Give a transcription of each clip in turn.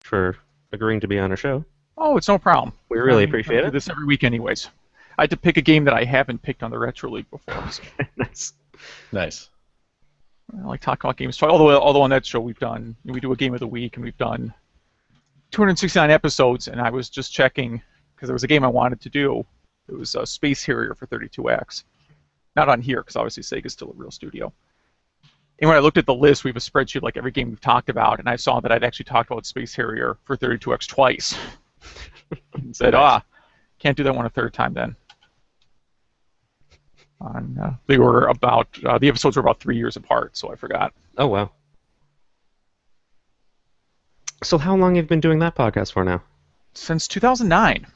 for agreeing to be on our show. Oh, it's no problem. We really appreciate I do it. this every week anyways. I had to pick a game that I haven't picked on the Retro League before. So. Nice. I like talking about games. Although on that show we do a game of the week, and we've done 269 episodes, and I was just checking because there was a game I wanted to do. It was Space Harrier for 32X. Not on here, because obviously Sega's still a real studio. And when I looked at the list, we have a spreadsheet like every game we've talked about, and I saw that I'd actually talked about Space Harrier for 32X twice. And said, can't do that one a third time then. They were about, the episodes were about 3 years apart, so I forgot. Oh, wow. So how long have you been doing that podcast for now? Since 2009.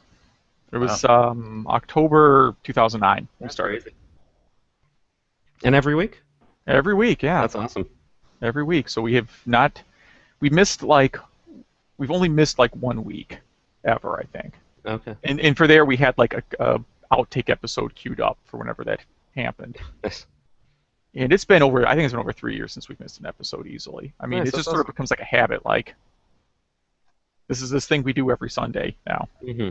It was October 2009 we started. Crazy. And every week? Every week, yeah. That's awesome. Every week. So we've only missed like 1 week ever, I think. Okay. And for there we had like a outtake episode queued up for whenever that happened. Nice. And it's been over 3 years since we've missed an episode easily. I mean, Nice, it just sort of becomes like a habit, like this is this thing we do every Sunday now. Mm-hmm.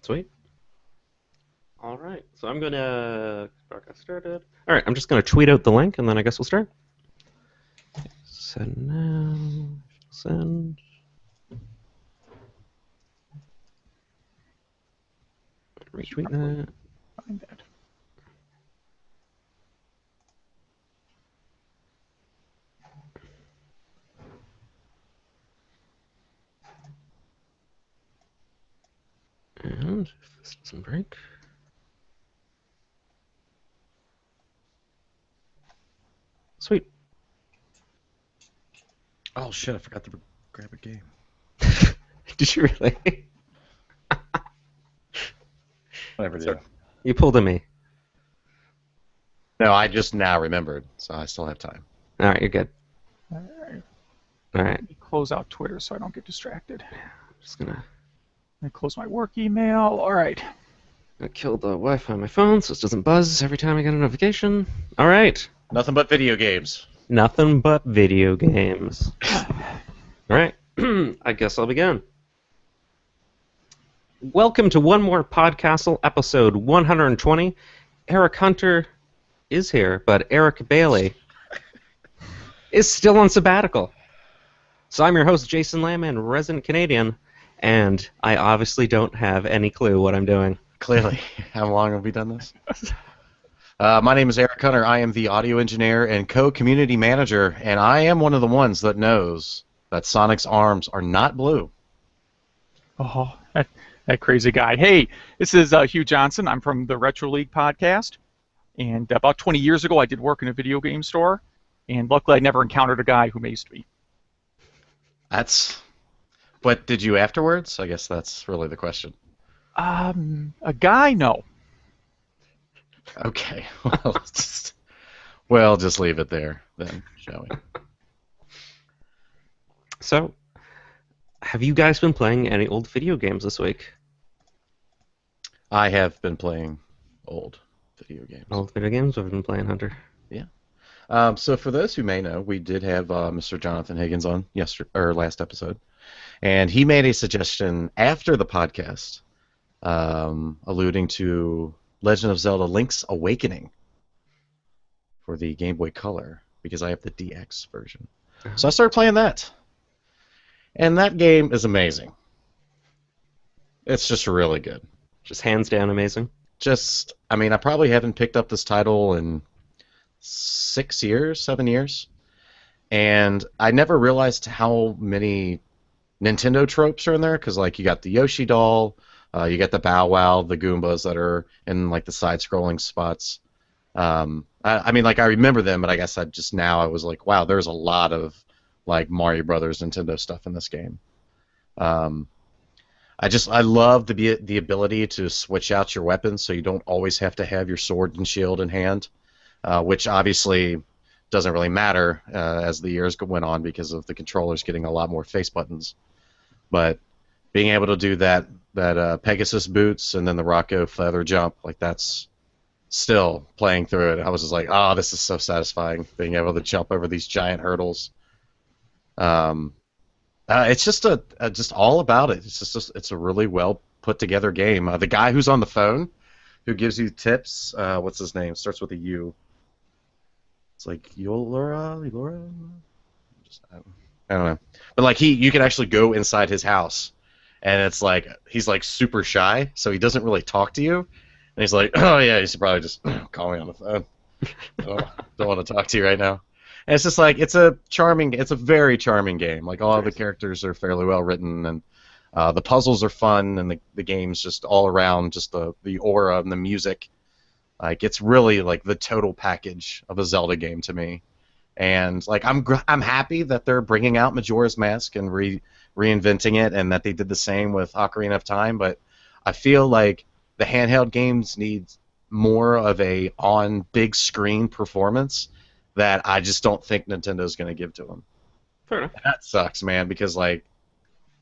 Sweet. All right, so I'm gonna broadcast started. All right, I'm just gonna tweet out the link, and then I guess we'll start. Send now. Send. Retweet that. Find that. And if this doesn't break. Sweet. Oh shit! I forgot to grab a game. Did you really? Whatever, dude. You pulled a me. No, I just now remembered, so I still have time. All right, you're good. All right. All right. Let me close out Twitter so I don't get distracted. I'm just gonna Close my work email. All right. kill the Wi-Fi on my phone so it doesn't buzz every time I get a notification. All right. Nothing but video games. Nothing but video games. All right. I guess I'll begin. Welcome to one more Podcastle, episode 120. Eric Hunter is here, but Eric Bailey is still on sabbatical. So I'm your host, Jason Lamb, resident Canadian, and I obviously don't have any clue what I'm doing. Clearly. How long have we done this? My name is Eric Hunter. I am the audio engineer and co-community manager, and I am one of the ones that knows that Sonic's arms are not blue. Oh, that crazy guy. Hey, this is Hugh Johnson. I'm from the Retro League podcast. And about 20 years ago, I did work in a video game store. And luckily, I never encountered a guy who maced me. What did you afterwards? I guess that's really the question. A guy? No. Okay. Well, just leave it there then, shall we? So, have you guys been playing any old video games this week? I have been playing old video games. Old video games? I've been playing, Hunter. Yeah. So for those who may know, we did have Mr. Jonathan Higgins on last episode, and he made a suggestion after the podcast, alluding to Legend of Zelda: Link's Awakening for the Game Boy Color, because I have the DX version. So I started playing that, and that game is amazing. It's just really good. Just hands down amazing. I probably haven't picked up this title in 6 years, 7 years, and I never realized how many Nintendo tropes are in there, because like you got the Yoshi doll, you got the Bow Wow, the Goombas that are in like the side-scrolling spots. I remember them, but I guess I was like, wow, there's a lot of like Mario Brothers Nintendo stuff in this game. I love the ability to switch out your weapons, so you don't always have to have your sword and shield in hand, which obviously doesn't really matter as the years went on because of the controllers getting a lot more face buttons. But being able to do that Pegasus boots and then the Rocco feather jump, like that's still playing through it. I was just like, oh, this is so satisfying, being able to jump over these giant hurdles. It's just all about it. It's a really well put together game. The guy who's on the phone, who gives you tips, what's his name? Starts with a U. It's like Laura. I don't know. But like you can actually go inside his house, and it's like he's like super shy, so he doesn't really talk to you. And he's like, oh yeah, you should probably just call me on the phone. Don't want to talk to you right now. And it's just like it's a very charming game. Like all of the characters are fairly well written, and the puzzles are fun, and the game's just all around, just the aura and the music. Like it's really like the total package of a Zelda game to me. And like I'm happy that they're bringing out Majora's Mask and reinventing it, and that they did the same with Ocarina of Time. But I feel like the handheld games need more of a on big screen performance that I just don't think Nintendo's going to give to them. Fair enough. That sucks, man, because like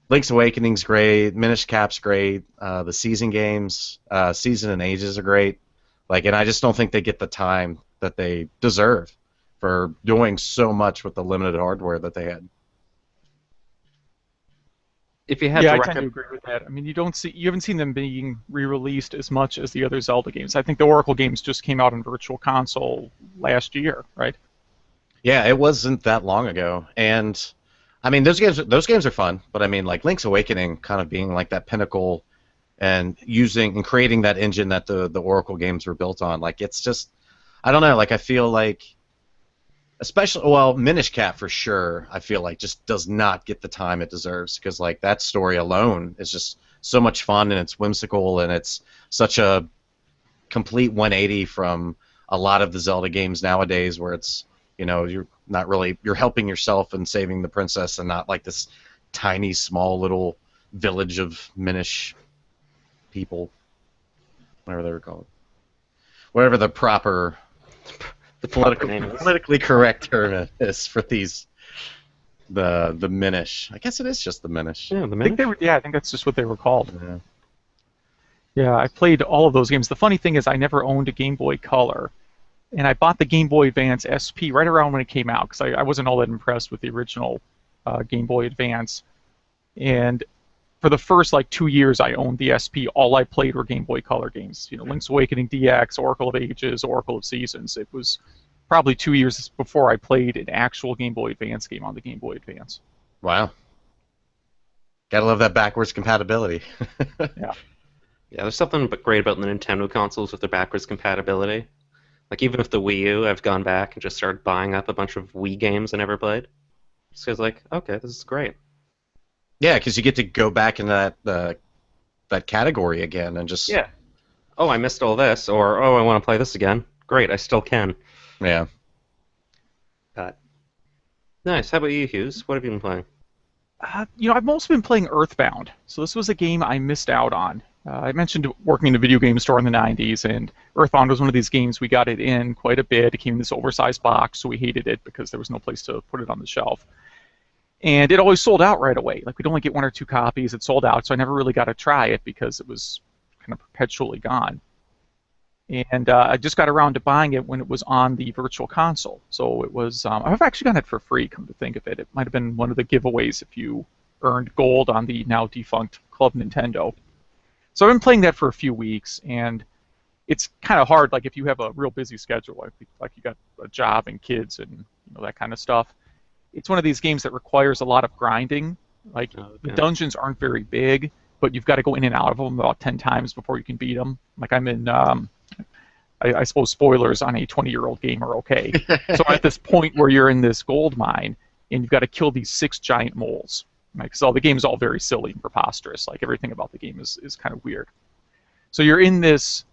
Link's Awakening's great, Minish Cap's great, the Season games, Season and Ages are great. Like, and I just don't think they get the time that they deserve for doing so much with the limited hardware that they had. If you had Yeah, to I tend to agree with that. I mean, you haven't seen them being re-released as much as the other Zelda games. I think the Oracle games just came out on Virtual Console last year, right? Yeah, it wasn't that long ago, and I mean those games are fun, but I mean like Link's Awakening kind of being like that pinnacle and using and creating that engine that the Oracle games were built on. Like it's just I don't know, like I feel like especially Minish Cap for sure, I feel like just does not get the time it deserves because like that story alone is just so much fun and it's whimsical and it's such a complete 180 from a lot of the Zelda games nowadays where it's you're helping yourself and saving the princess and not like this tiny small little village of Minish people, whatever they were called, whatever the proper politically correct term is for these the Minish. I guess it is just the Minish. Yeah, the Minish. I think that's just what they were called. Yeah. Yeah, I played all of those games. The funny thing is I never owned a Game Boy Color, and I bought the Game Boy Advance SP right around when it came out because I wasn't all that impressed with the original Game Boy Advance. And for the first like 2 years I owned the SP, all I played were Game Boy Color games. Link's Awakening DX, Oracle of Ages, Oracle of Seasons. It was probably 2 years before I played an actual Game Boy Advance game on the Game Boy Advance. Wow. Gotta love that backwards compatibility. Yeah. Yeah, there's something great about the Nintendo consoles with their backwards compatibility. Like, even with the Wii U, I've gone back and just started buying up a bunch of Wii games I never played. Just because, like, okay, this is great. Yeah, because you get to go back in that category again and just... Yeah. Oh, I missed all this, or, oh, I want to play this again. Great, I still can. Yeah. But nice. How about you, Hughes? What have you been playing? I've mostly been playing Earthbound. So this was a game I missed out on. I mentioned working in a video game store in the 90s, and Earthbound was one of these games we got it in quite a bit. It came in this oversized box, so we hated it because there was no place to put it on the shelf. And it always sold out right away. Like, we'd only get 1 or 2 copies. It sold out, so I never really got to try it because it was kind of perpetually gone. And I just got around to buying it when it was on the Virtual Console. So it was, I've actually gotten it for free, come to think of it. It might have been one of the giveaways if you earned gold on the now defunct Club Nintendo. So I've been playing that for a few weeks, and it's kind of hard, like if you have a real busy schedule, like you got a job and kids and that kind of stuff. It's one of these games that requires a lot of grinding. Like, the dungeons aren't very big, but you've got to go in and out of them about 10 times before you can beat them. Like, I'm in, I suppose spoilers on a 20-year-old game are okay. So at this point where you're in this gold mine, and you've got to kill these 6 giant moles. Right? Because the game's all very silly and preposterous. Like, everything about the game is kind of weird. So you're in this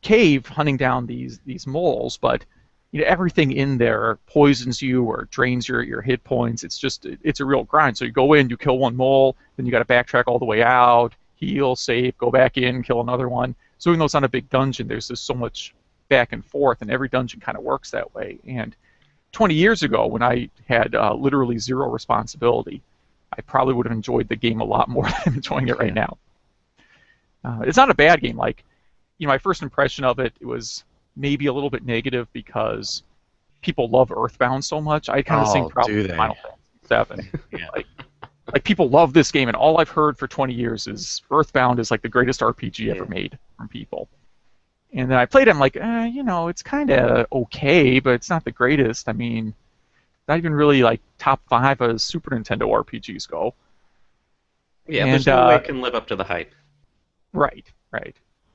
cave hunting down these moles, but everything in there poisons you or drains your hit points. It's a real grind. So you go in, you kill 1 mole, then you got to backtrack all the way out, heal, save, go back in, kill another one. So even though it's not a big dungeon, there's just so much back and forth, and every dungeon kind of works that way. And 20 years ago, when I had literally 0 responsibility, I probably would have enjoyed the game a lot more than I'm enjoying it right now. It's not a bad game. Like, my first impression of it was maybe a little bit negative because people love Earthbound so much. I had kind of the same problem with Final Fantasy VII. Yeah. Like, like people love this game, and all I've heard for 20 years is Earthbound is like the greatest RPG ever made from people. And then I played it, I'm like, it's kind of okay, but it's not the greatest. I mean, not even really like top 5 as Super Nintendo RPGs go. Yeah, And, there's no way it can live up to the hype. Right.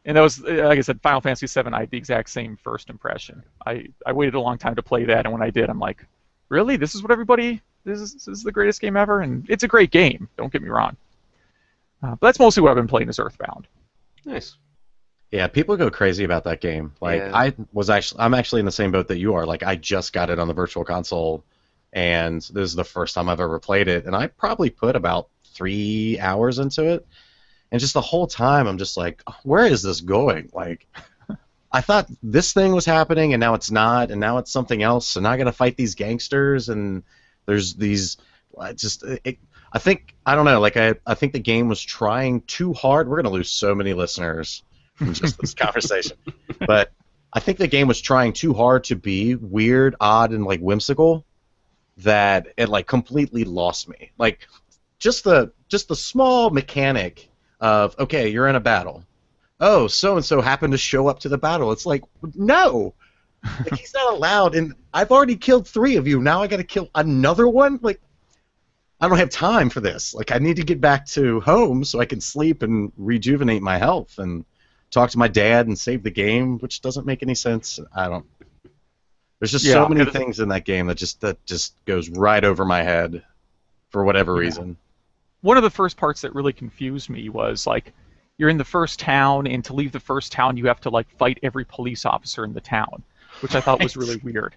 And that was, like I said, Final Fantasy VII, I had the exact same first impression. I waited a long time to play that, and when I did, I'm like, really? This is the greatest game ever? And it's a great game, don't get me wrong. But that's mostly what I've been playing is Earthbound. Nice. Yeah, people go crazy about that game. Like I'm actually in the same boat that you are. Like I just got it on the Virtual Console, and this is the first time I've ever played it, and I probably put about 3 hours into it, and just the whole time I'm just like, where is this going? Like, I thought this thing was happening, and now it's not, and now it's something else, and now I gotta fight these gangsters, and there's these. I don't know. Like I think the game was trying too hard. We're gonna lose so many listeners from just this conversation, but I think the game was trying too hard to be weird, odd, and like whimsical, that it like completely lost me. Like just the small mechanic of, okay, you're in a battle. Oh, so and so happened to show up to the battle. It's like, no, like, he's not allowed. And I've already killed 3 of you. Now I got to kill another one. Like, I don't have time for this. Like, I need to get back to home so I can sleep and rejuvenate my health and talk to my dad and save the game, which doesn't make any sense. There's just so many things in that game that just goes right over my head for whatever reason. One of the first parts that really confused me was like, you're in the first town, and to leave the first town, you have to like fight every police officer in the town, which I thought was really weird.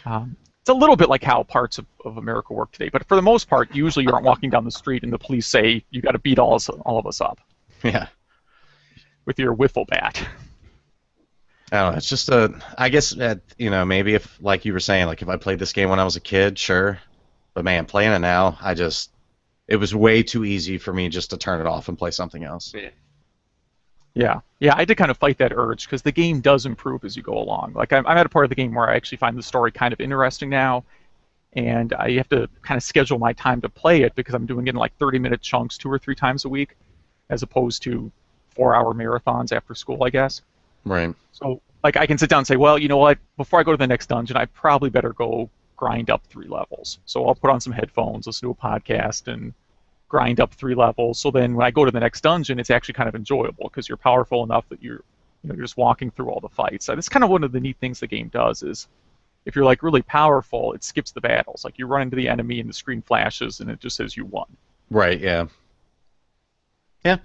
It's a little bit like how parts of America work today, but for the most part, usually you aren't walking down the street and the police say you got to beat all of us up. Yeah. With your wiffle bat. I don't know. It's just I guess maybe if, like you were saying, like if I played this game when I was a kid, sure. But man, playing it now, it was way too easy for me just to turn it off and play something else. Yeah, I had to kind of fight that urge because the game does improve as you go along. Like I'm at a part of the game where I actually find the story kind of interesting now, and I have to kind of schedule my time to play it because I'm doing it in like 30-minute chunks 2 or 3 times a week, as opposed to 4-hour marathons after school, I guess. Right. So like I can sit down and say, well, you know what? Before I go to the next dungeon, I probably better go grind up 3 levels. So I'll put on some headphones, listen to a podcast, and grind up 3 levels. So then when I go to the next dungeon, it's actually kind of enjoyable because you're powerful enough that you're just walking through all the fights. So that's kind of one of the neat things the game does is if you're like really powerful, it skips the battles. Like you run into the enemy and the screen flashes and it just says you won. Right. Yeah. Yeah.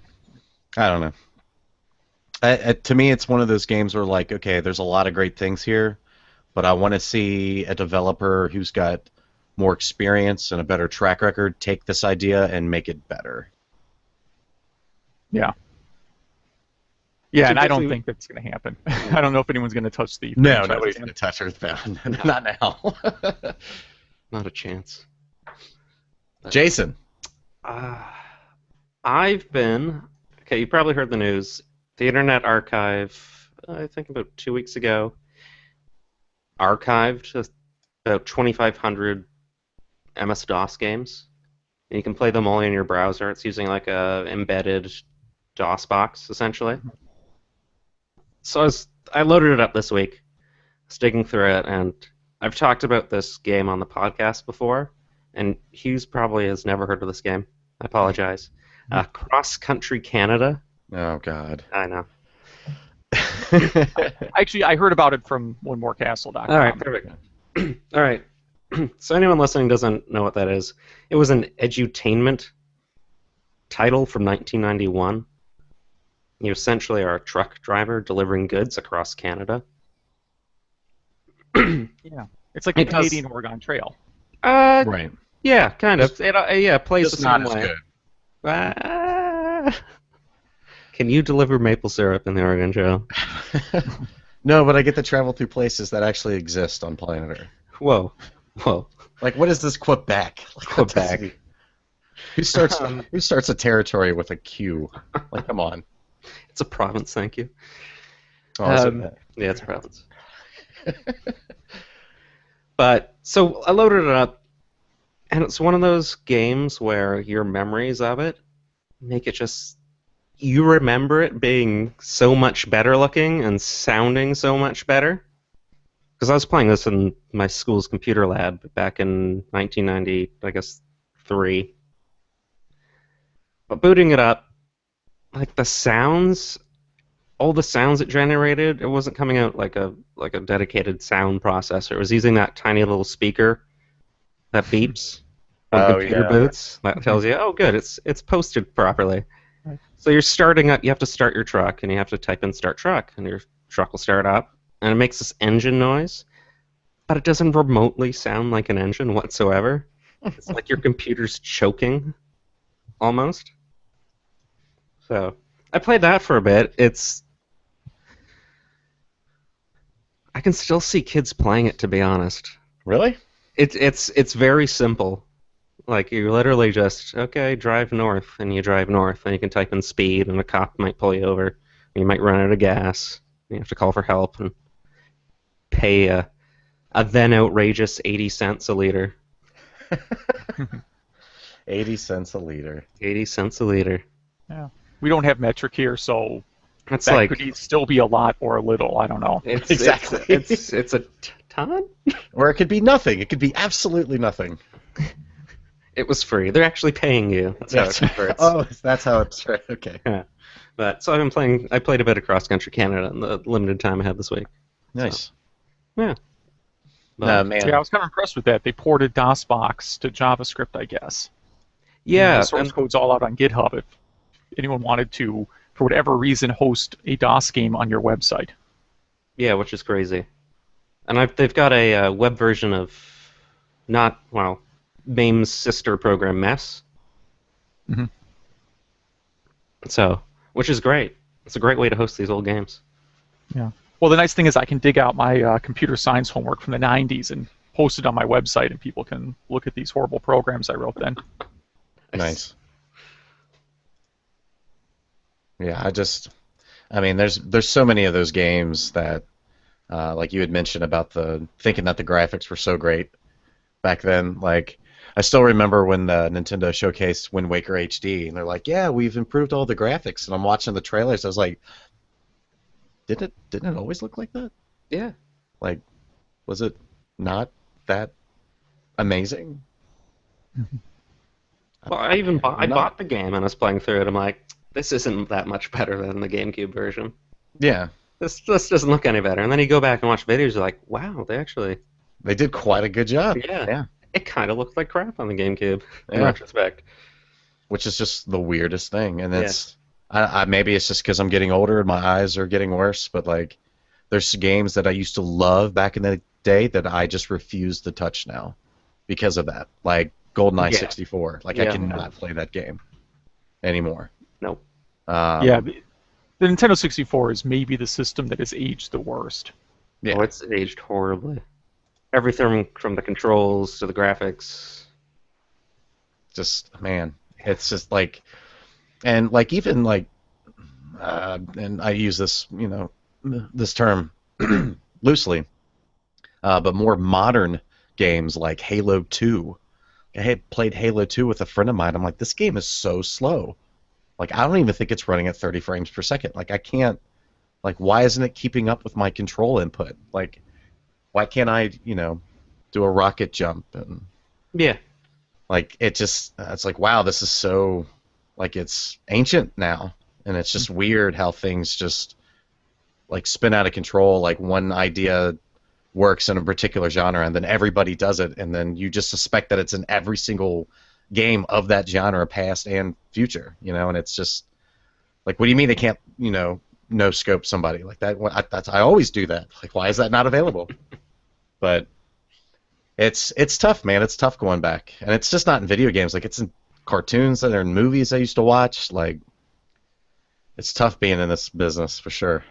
I don't know. To me, it's one of those games where, like, okay, there's a lot of great things here, but I want to see a developer who's got more experience and a better track record take this idea and make it better. Yeah. Yeah, so and I don't think that's going to happen. I don't know if anyone's going to touch the... No, nobody's going to touch Earthbound. Not now. Not a chance. Jason. I've been... Okay, you probably heard the news. The Internet Archive, I think about 2 weeks ago, archived about 2,500 MS-DOS games. And you can play them all in your browser. It's using like a embedded DOS box, essentially. So I loaded it up this week, digging through it, and I've talked about this game on the podcast before, and Hughes probably has never heard of this game. I apologize. Cross Country Canada. Oh, God. I know. Actually, I heard about it from OneMoreCastle.com. All right, perfect. All right. So anyone listening doesn't know what that is. It was an edutainment title from 1991. You essentially are a truck driver delivering goods across Canada. Yeah. It's like the Canadian Oregon Trail. Right. Yeah, kind of. It plays the same way. Good. Can you deliver maple syrup in the Oregon Trail? No, but I get to travel through places that actually exist on planet Earth. Whoa. Like, what is this Quebec? Quebec. Who starts a territory with a Q? Like, come on. It's a province, thank you. Oh, yeah, it's a province. But, so I loaded it up, And it's one of those games where your memories of it make it just... You remember it being so much better looking and sounding so much better. Because I was playing this in my school's computer lab back in 1990, I guess, 3. But booting it up, like the sounds, all the sounds it generated, it wasn't coming out like a dedicated sound processor. It was using that tiny little speaker that beeps when the Oh, computer yeah. boots. That tells you, oh, good, it's posted properly. Right. So you're starting up. You have to start your truck, and you have to type in "start truck," and your truck will start up, and it makes this engine noise, but it doesn't remotely sound like an engine whatsoever. It's like your computer's choking, almost. So I played that for a bit. I can still see kids playing it, to be honest. Really? It's very simple. Like, you literally just, okay, drive north, and you drive north, and you can type in speed, and a cop might pull you over, and you might run out of gas, and you have to call for help, and pay a then outrageous 80 cents a liter. 80 cents a liter. 80 cents a liter. Yeah. We don't have metric here, so That's that like... could still be a lot or a little. I don't know. It's, Exactly. It's a ton? Or it could be nothing. It could be absolutely nothing. It was free. They're actually paying you. That's how it converts. Oh, that's how it's right. Okay. Yeah. But so I played a bit of Cross Country Canada in the limited time I had this week. Nice. Yeah. No, man. Yeah, I was kind of impressed with that. They ported DOSBox to JavaScript, I guess. Yeah. The source code's all out on GitHub if anyone wanted to, for whatever reason, host a DOS game on your website. Yeah, which is crazy. And they've got a web version of MAME's sister program, Mess. Mm-hmm. So, which is great. It's a great way to host these old games. Yeah. Well, the nice thing is I can dig out my computer science homework from the 90s and post it on my website, and people can look at these horrible programs I wrote then. Nice. Yeah, I mean, there's so many of those games that, like you had mentioned about thinking that the graphics were so great back then. Like, I still remember when Nintendo showcased Wind Waker HD, and they're like, "Yeah, we've improved all the graphics." And I'm watching the trailers, I was like, didn't it always look like that? Yeah. Like, was it not that amazing? Well, I bought the game and I was playing through it. I'm like, this isn't that much better than the GameCube version. Yeah. This doesn't look any better. And then you go back and watch videos, you're like, wow, They did quite a good job. Yeah. It kind of looked like crap on the GameCube in Yeah. retrospect. Which is just the weirdest thing, and maybe it's just because I'm getting older and my eyes are getting worse. But like, there's games that I used to love back in the day that I just refuse to touch now because of that. Like GoldenEye 64. Like, I cannot play that game anymore. Nope. Yeah, the Nintendo 64 is maybe the system that has aged the worst. Yeah. Oh, it's aged horribly. Everything from the controls to the graphics. Just, man, it's just like, and like even like, and I use this, this term loosely, but more modern games like Halo 2. I had played Halo 2 with a friend of mine. I'm like, this game is so slow. Like, I don't even think it's running at 30 frames per second. Like, I can't, like, why isn't it keeping up with my control input? Like, why can't I, do a rocket jump? And Yeah. like, it's like, wow, this is so, like, it's ancient now. And it's just weird how things just, like, spin out of control. Like, one idea works in a particular genre, and then everybody does it, and then you just suspect that it's in every single game of that genre, past and future, and it's just, like, what do you mean they can't, no scope somebody like that? I always do that. Like, why is that not available? But it's tough, man. It's tough going back, and it's just not in video games. Like, it's in cartoons and in movies I used to watch. Like, it's tough being in this business for sure.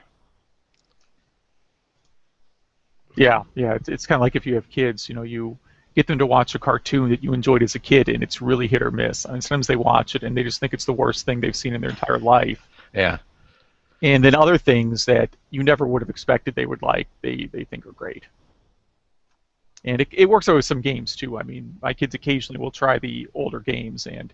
Yeah. It's kind of like if you have kids, you get them to watch a cartoon that you enjoyed as a kid, and it's really hit or miss. I mean, sometimes they watch it and they just think it's the worst thing they've seen in their entire life. Yeah. And then other things that you never would have expected they would like, they think are great. And it works out with some games too. I mean, my kids occasionally will try the older games, and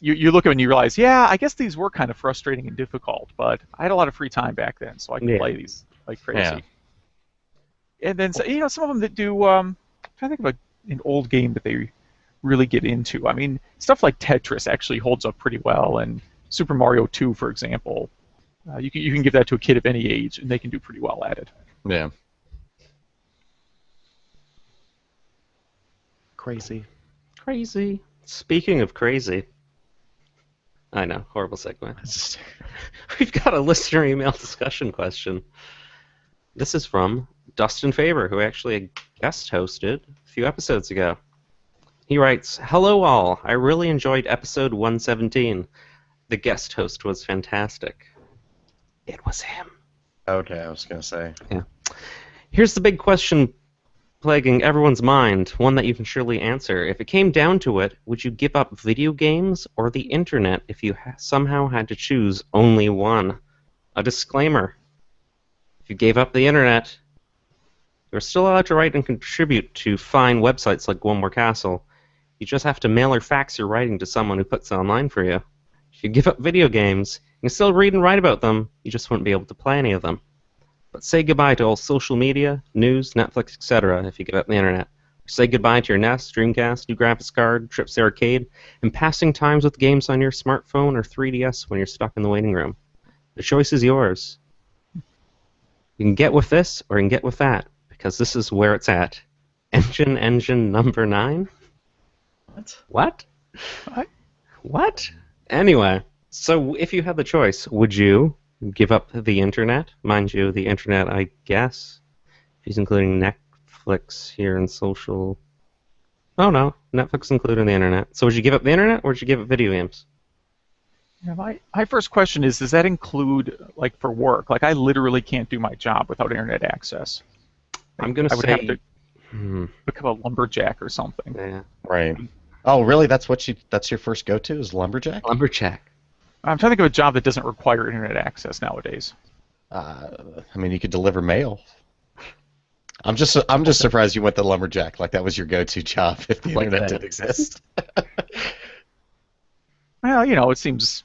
you look at it and you realize, yeah, I guess these were kind of frustrating and difficult, but I had a lot of free time back then, so I could Yeah. play these like crazy. Yeah. And then some of them that do. I'm trying to think of an old game that they really get into. I mean, stuff like Tetris actually holds up pretty well, and Super Mario 2, for example. You can give that to a kid of any age, and they can do pretty well at it. Yeah. Crazy. Crazy. Speaking of crazy. I know, horrible segue. We've got a listener email discussion question. This is from Dustin Faber, who actually guest hosted a few episodes ago. He writes, "Hello all, I really enjoyed episode 117. The guest host was fantastic." It was him. Okay, I was gonna say. Here's the big question plaguing everyone's mind, one that you can surely answer. If it came down to it, would you give up video games or the internet if you somehow had to choose only one? A disclaimer. If you gave up the internet, you're still allowed to write and contribute to fine websites like One More Castle. You just have to mail or fax your writing to someone who puts it online for you. If you give up video games, you can still read and write about them, you just wouldn't be able to play any of them. But say goodbye to all social media, news, Netflix, etc. if you give up the internet. Or say goodbye to your NES, Dreamcast, new graphics card, trips to arcade, and passing times with games on your smartphone or 3DS when you're stuck in the waiting room. The choice is yours. You can get with this or you can get with that, because this is where it's at. Engine number 9? What? What? Anyway, so if you had the choice, would you give up the internet? Mind you, the internet, I guess, if he's including Netflix here and social. Oh no, Netflix included the internet. So would you give up the internet or would you give up video games? Yeah, my first question is, does that include, like, for work? Like, I literally can't do my job without internet access. I'm going I to would say... have to become a lumberjack or something. Yeah. Right. Oh, really? That's your first go-to is lumberjack? Lumberjack. I'm trying to think of a job that doesn't require internet access nowadays. I mean, you could deliver mail. I'm just surprised you went the lumberjack. Like that was your go-to job if the Like internet that. did exist. Well, it seems...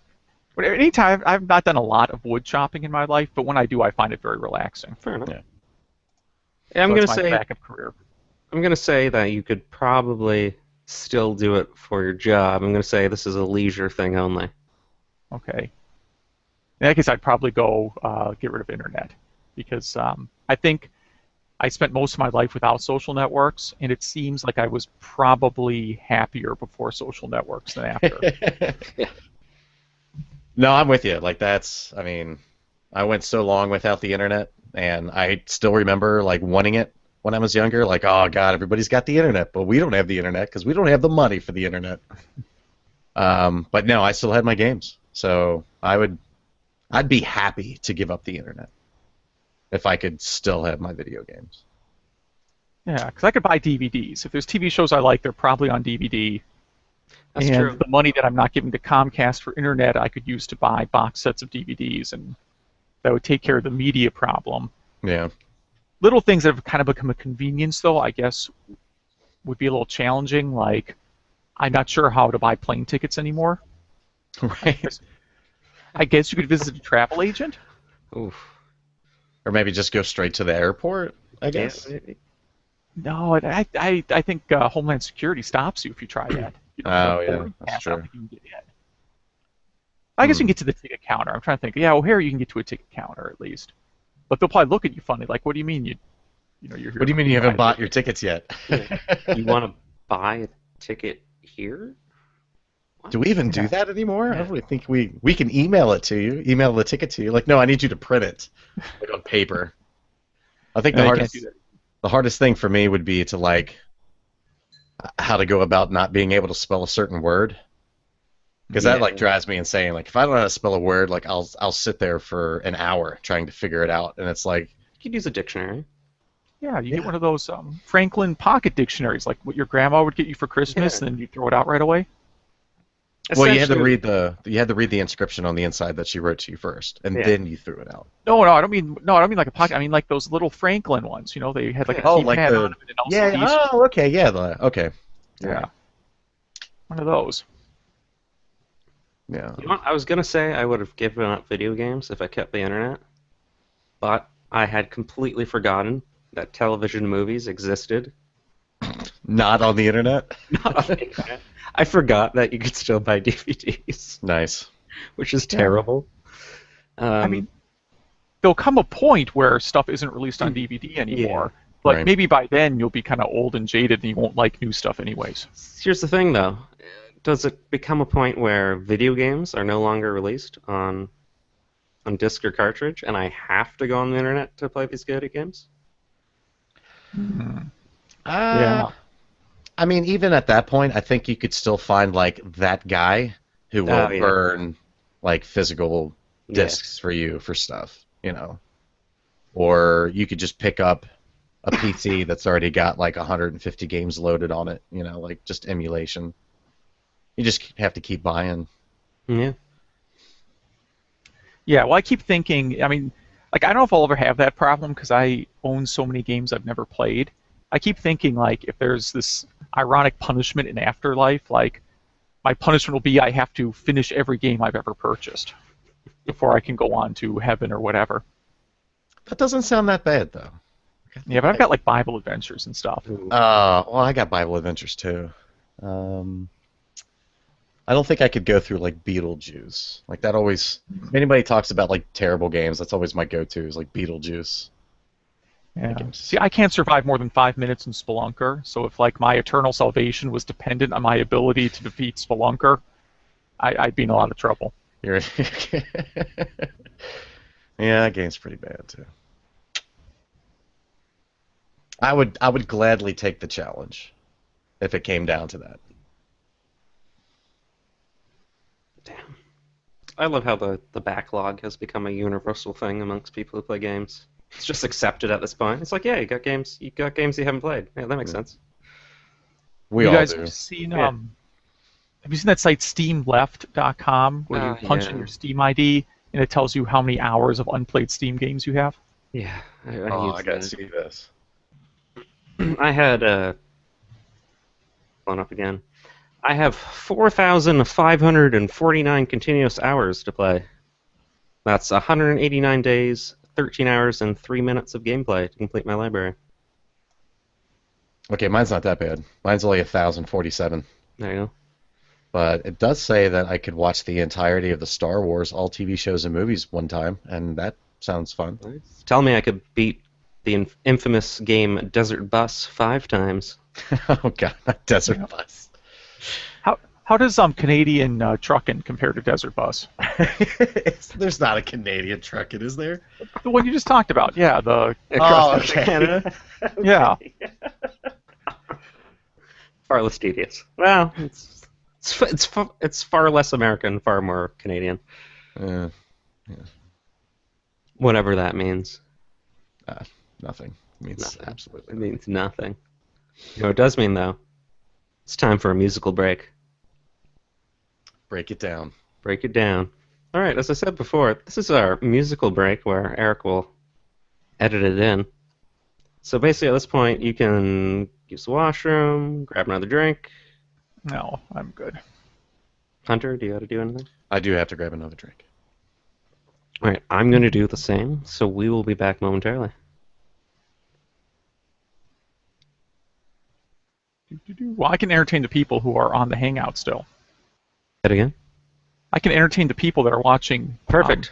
Anytime, I've not done a lot of wood chopping in my life, but when I do, I find it very relaxing. Fair enough. Yeah. Yeah, I'm So going it's to my say... backup career. I'm going to say that you could probably still do it for your job. I'm going to say this is a leisure thing only. Okay. In that case, I'd probably go get rid of internet, because I think I spent most of my life without social networks, and it seems like I was probably happier before social networks than after. No, I'm with you. Like I mean, I went so long without the internet, and I still remember like wanting it when I was younger. Like, oh God, everybody's got the internet, but we don't have the internet because we don't have the money for the internet. But no, I still had my games, so I'd be happy to give up the internet if I could still have my video games. Yeah, because I could buy DVDs. If there's TV shows I like, they're probably on DVD. That's and true. the money that I'm not giving to Comcast for internet, I could use to buy box sets of DVDs, and that would take care of the media problem. Yeah. Little things that have kind of become a convenience, though, I guess, would be a little challenging. Like, I'm not sure how to buy plane tickets anymore. Right. I guess you could visit a travel agent. Oof. Or maybe just go straight to the airport, I guess. Yeah. No, I think Homeland Security stops you if you try that. You don't have Oh, a yeah, boarding that's pass, I don't true. think you can get in. I guess you can get to the ticket counter. I'm trying to think. Yeah, O'Hare, you can get to a ticket counter at least. But they'll probably look at you funny, like, what do you mean you're here? What do you mean you haven't bought your tickets yet? You want to buy a ticket here? What? Do we even do that anymore? I don't really think we can email it to you, email the ticket to you. Like, no, I need you to print it, like on paper. I think No, the you can't do that. hardest thing for me would be to like how to go about not being able to spell a certain word, because that like drives me insane. Like if I don't know how to spell a word, like I'll sit there for an hour trying to figure it out, and it's like You could use a dictionary. Yeah, you get one of those Franklin pocket dictionaries, like what your grandma would get you for Christmas, and then you throw it out right away. Well, you had to Essentially, read the inscription on the inside that she wrote to you first, and yeah, then you threw it out. No, I don't mean like a pocket. I mean like those little Franklin ones. You know, they had like a yeah. Oh, like keypad on the them and then also these. okay, yeah, okay, all Yeah, right, one of those. yeah. You know what? I was gonna say I would have given up video games if I kept the internet, but I had completely forgotten that television movies existed. Not on the internet. Not on the internet. I forgot that you could still buy DVDs, Nice. which is Yeah. terrible. I mean, there'll come a point where stuff isn't released on DVD anymore. But Right. maybe by then you'll be kind of old and jaded and you won't like new stuff anyways. here's the thing, though. Does it become a point where video games are no longer released on disc or cartridge, and I have to go on the internet to play these video games? Yeah. I mean, even at that point, I think you could still find like that guy who will Oh, yeah. burn like physical Yeah. discs for you for stuff, or you could just pick up a PC that's already got like 150 games loaded on it, like just emulation. You just have to keep buying. Yeah. Yeah, well, I keep thinking, I mean, like, I don't know if I'll ever have that problem because I own so many games I've never played. I keep thinking, like, if there's this ironic punishment in Afterlife, like, my punishment will be I have to finish every game I've ever purchased before I can go on to heaven or whatever. That doesn't sound that bad, though. Yeah, but I've got, like, Bible adventures and stuff. Well, I got Bible Adventures too. I don't think I could go through like Beetlejuice. Like that always. If anybody talks about like terrible games, that's always my go-to. Is like Beetlejuice. Yeah. See, I can't survive more than 5 minutes in Spelunker, so if, like, my eternal salvation was dependent on my ability to defeat Spelunker, I'd be in a lot of trouble. You're yeah, that game's pretty bad too. I would gladly take the challenge if it came down to that. Damn. I love how the backlog has become a universal thing amongst people who play games. It's just accepted at this point. It's like, yeah, you got games you haven't played. Yeah, that makes sense. We you all guys do. have seen Yeah. have you seen that site steamleft.com where you punch in your Steam ID and it tells you how many hours of unplayed Steam games you have? Yeah, I Oh, use I gotta that. see this. I had blown up again. I have 4,549 continuous hours to play. That's 189 days, 13 hours, and 3 minutes of gameplay to complete my library. Okay, mine's not that bad. Mine's only 1,047. There you go. But it does say that I could watch the entirety of the Star Wars, all TV shows and movies one time, and that sounds fun. Tell me I could beat the infamous game Desert Bus 5 times. Oh god, Desert Bus. How does Canadian trucking compare to Desert Bus? There's not a Canadian truck, is there? The one you just talked about, yeah. Across okay. Canada. Yeah. Far less tedious. Well, it's far less American, far more Canadian. Yeah, Whatever that means. nothing. It means Nothing. absolutely It means nothing. You know what it does mean, though? It's time for a musical break. Break it down. Break it down. All right, as I said before, this is our musical break where Eric will edit it in. So basically, at this point, you can use the washroom, grab another drink. No, I'm good. Hunter, do you have to do anything? I do have to grab another drink. All right, I'm going to do the same, so we will be back momentarily. Well, I can entertain the people who are on the Hangout still. That again? I can entertain the people that are watching. Perfect.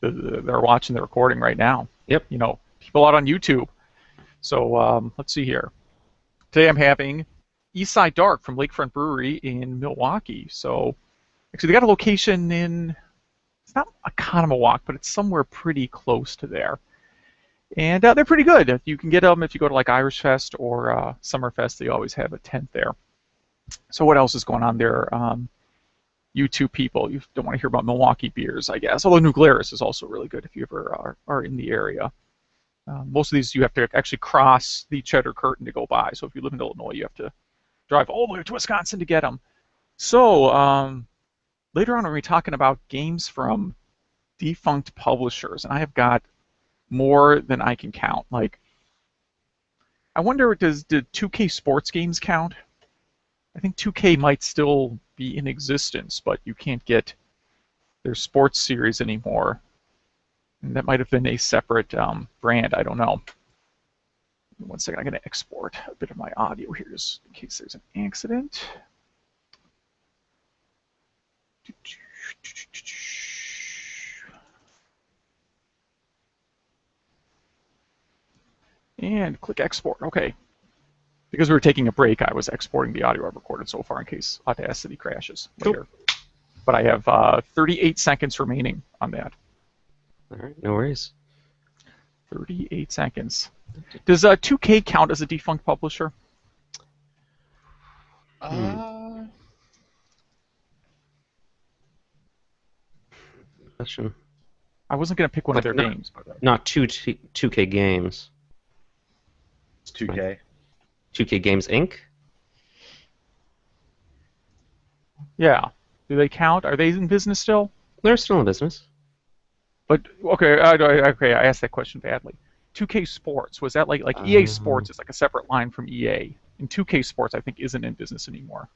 They're watching the recording right now. Yep. You know, people out on YouTube. So let's see here. Today I'm having Eastside Dark from Lakefront Brewery in Milwaukee. So actually, they got a location in. It's not Oconomowoc, but it's somewhere pretty close to there. And they're pretty good. You can get them if you go to like Irish Fest or Summerfest. They always have a tent there. So what else is going on there? YouTube people, you don't want to hear about Milwaukee beers, I guess. Although New Glarus is also really good if you ever are in the area. Most of these you have to actually cross the Cheddar Curtain to go by. So if you live in Illinois, you have to drive all the way to Wisconsin to get them. So, later on, we're going to be talking about games from defunct publishers, and I have got more than I can count. Like, I wonder, did 2K sports games count? I think 2K might still be in existence, but you can't get their sports series anymore. And that might have been a separate brand. I don't know. One second, I'm going to export a bit of my audio here just in case there's an accident. And click export. Okay. Because we were taking a break, I was exporting the audio I've recorded so far in case Audacity crashes later. Cool. But I have 38 seconds remaining on that. All right, no worries. 38 seconds. Does 2K count as a defunct publisher? Question. I wasn't going to pick one of their games. Not 2K Games. It's 2K. 2K Games Inc.? Yeah. Do they count? Are they in business still? They're still in business. But, okay, I asked that question badly. 2K Sports, was that like EA Sports is like a separate line from EA? And 2K Sports, I think, isn't in business anymore.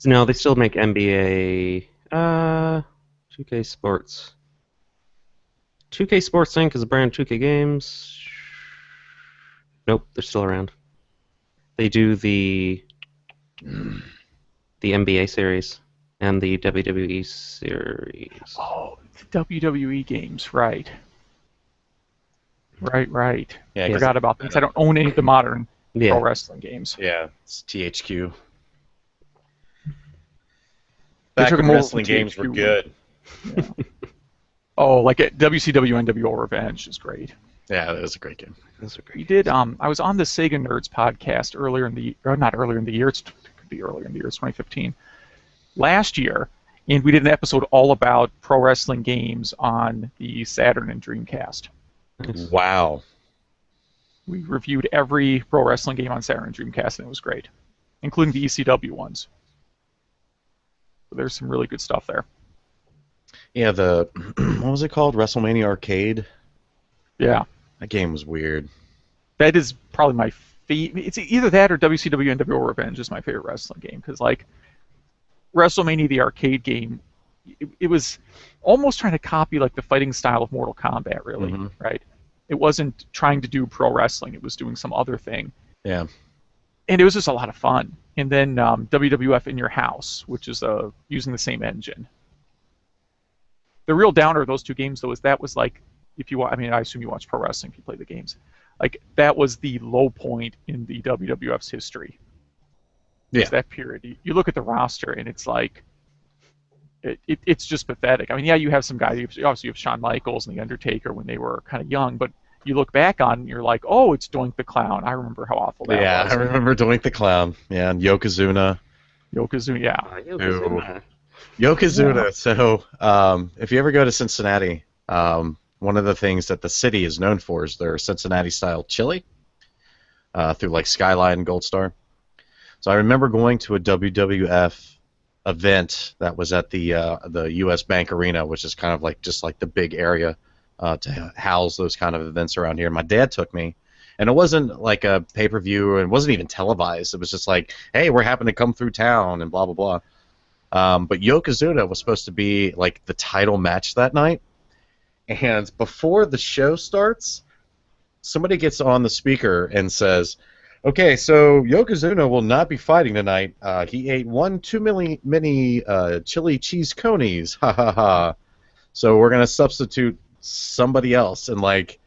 No, they still make NBA. 2K Sports. 2K Sports Inc. is a brand of 2K Games. Nope, they're still around. They do the NBA series and the WWE series. Oh, the WWE games, right. Right. Yeah, I forgot about this. I don't own any of the modern pro wrestling games. Yeah, it's THQ. They Back took when them wrestling games were good. Yeah. Oh, like WCW NWO Revenge is great. Yeah, that was a great game. We did. I was on the Sega Nerds podcast earlier in the, or not earlier in the year. It could be earlier in the year. It's 2015. Last year, and we did an episode all about pro wrestling games on the Saturn and Dreamcast. Wow. We reviewed every pro wrestling game on Saturn and Dreamcast, and it was great, including the ECW ones. So there's some really good stuff there. Yeah, the what was it called? WrestleMania Arcade. Yeah. That game was weird. That is probably my favorite. It's either that or WCW NWO Revenge is my favorite wrestling game, because like WrestleMania, the arcade game, it was almost trying to copy like the fighting style of Mortal Kombat, really, right? It wasn't trying to do pro wrestling; it was doing some other thing. Yeah. And it was just a lot of fun. And then WWF in Your House, which is using the same engine. The real downer of those two games, though, is that was like, I assume you watch pro wrestling if you play the games. Like, that was the low point in the WWF's history. Yeah. That period. You look at the roster, and it's like, it's just pathetic. I mean, yeah, you have some guys. Obviously, you have Shawn Michaels and The Undertaker when they were kind of young, but you look back on, and you're like, oh, it's Doink the Clown. I remember how awful that was. Yeah, I remember Doink the Clown. Yeah, and Yokozuna. Yokozuna, yeah. Yokozuna. Yokozuna. Yeah. So, if you ever go to Cincinnati, one of the things that the city is known for is their Cincinnati-style chili, through like Skyline and Gold Star. So I remember going to a WWF event that was at the U.S. Bank Arena, which is kind of like just like the big area to house those kind of events around here. My dad took me, and it wasn't like a pay-per-view, and it wasn't even televised. It was just like, hey, we're happen to come through town, and blah blah blah. But Yokozuna was supposed to be like the title match that night. And before the show starts, somebody gets on the speaker and says, okay, so Yokozuna will not be fighting tonight. He ate one too many chili cheese conies. Ha ha ha. So we're going to substitute somebody else. And, like,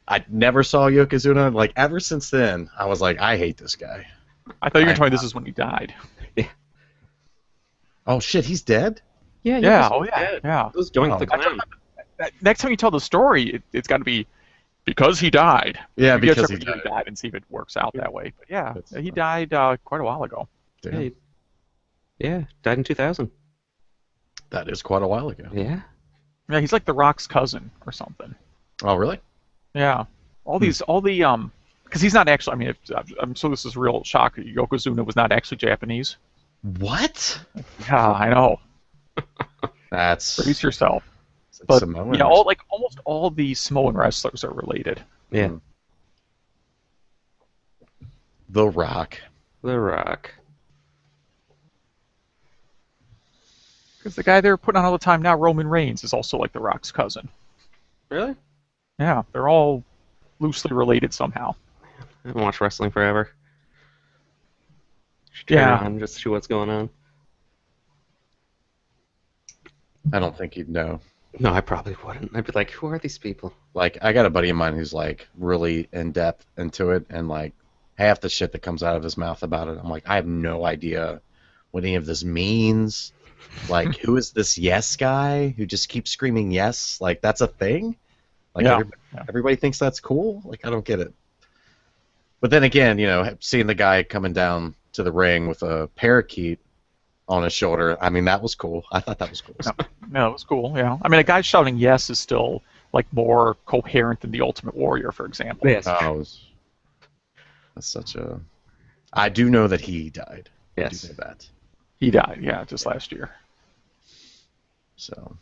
I never saw Yokozuna. Like, ever since then, I was like, I hate this guy. I thought you were telling me this is when he died. Yeah. Oh, shit, he's dead? Yeah. Yeah. It was Doink the Clown. Next time you tell the story, it's got to be because he died. Yeah, maybe because he died. And see if it works out that way. But yeah, he died quite a while ago. Yeah, died in 2000. That is quite a while ago. Yeah. Yeah, he's like The Rock's cousin or something. Oh, really? Yeah. Because he's not actually. I mean, I'm sure this is a real shock. Yokozuna was not actually Japanese. What? Yeah, I know. That's Brace yourself. it's But Samoan. yeah, almost all the Samoan wrestlers are related. Yeah. Mm. The Rock. The Rock. Because the guy they're putting on all the time now, Roman Reigns, is also like The Rock's cousin. Really? Yeah, they're all loosely related somehow. I haven't watched wrestling forever. Just turn Yeah. it on just to see what's going on. I don't think you'd know. No, I probably wouldn't. I'd be like, who are these people? Like, I got a buddy of mine who's like really in depth into it, and like half the shit that comes out of his mouth about it, I'm like, I have no idea what any of this means. Like, who is this yes guy who just keeps screaming yes? Like, that's a thing? Like, Yeah. everybody thinks that's cool? Like, I don't get it. But then again, you know, seeing the guy coming down to the ring with a parakeet on his shoulder, I mean, that was cool. I thought that was cool. No, it was cool. Yeah, I mean, a guy shouting yes is still like more coherent than the Ultimate Warrior, for example. Yes. That's such a... I do know that he died. Yes. I do know that. He died. Yeah, just last year. So,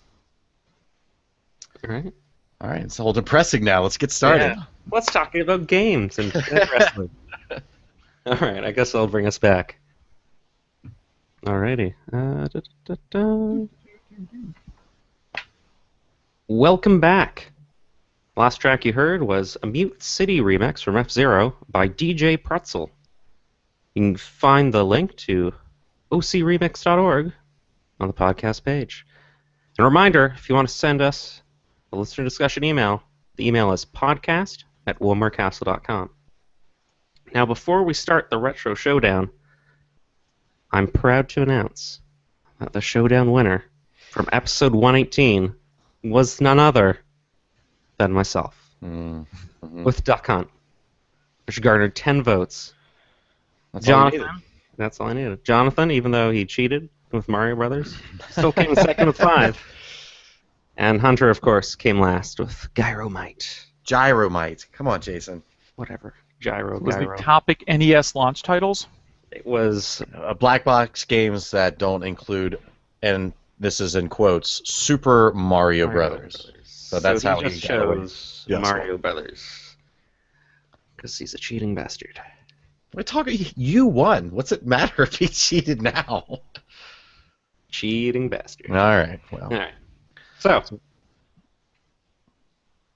All right. all right, it's all depressing now. Let's get started. Yeah. Let's talk about games and wrestling. All right, I guess I'll bring us back. Alrighty. Welcome back. Last track you heard was a Mute City remix from F-Zero by DJ Pretzel. You can find the link to ocremix.org on the podcast page. And a reminder, if you want to send us a listener discussion email, the email is podcast@wilmercastle.com. Now, before we start the Retro Showdown, I'm proud to announce that the Showdown winner from episode 118 was none other than myself, with Duck Hunt, which garnered 10 votes. That's all you Jonathan, needed. that's all I needed. Jonathan, even though he cheated with Mario Brothers, still came in second with 5. And Hunter, of course, came last with Gyromite. Gyromite. Come on, Jason. Whatever. Gyro. Was the topic NES launch titles? It was... Black box games that don't include, and this is in quotes, Super Mario Brothers. So that's how he he just got away. chose Yes. Mario Brothers. Because he's a cheating bastard. We're talking. You won. What's it matter if he cheated now? Cheating bastard. All right. Well. All right. So,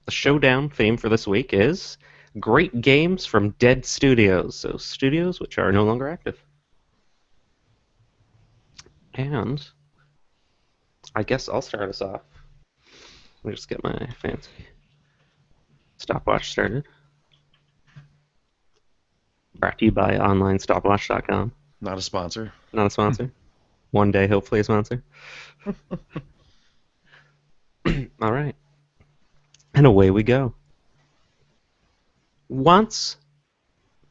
the Showdown theme for this week is great games from dead studios. So, studios which are no longer active. And I guess I'll start us off. Let me just get my fancy stopwatch started. Brought to you by OnlineStopwatch.com. Not a sponsor. Not a sponsor. One day, hopefully, a sponsor. All right. And away we go. Once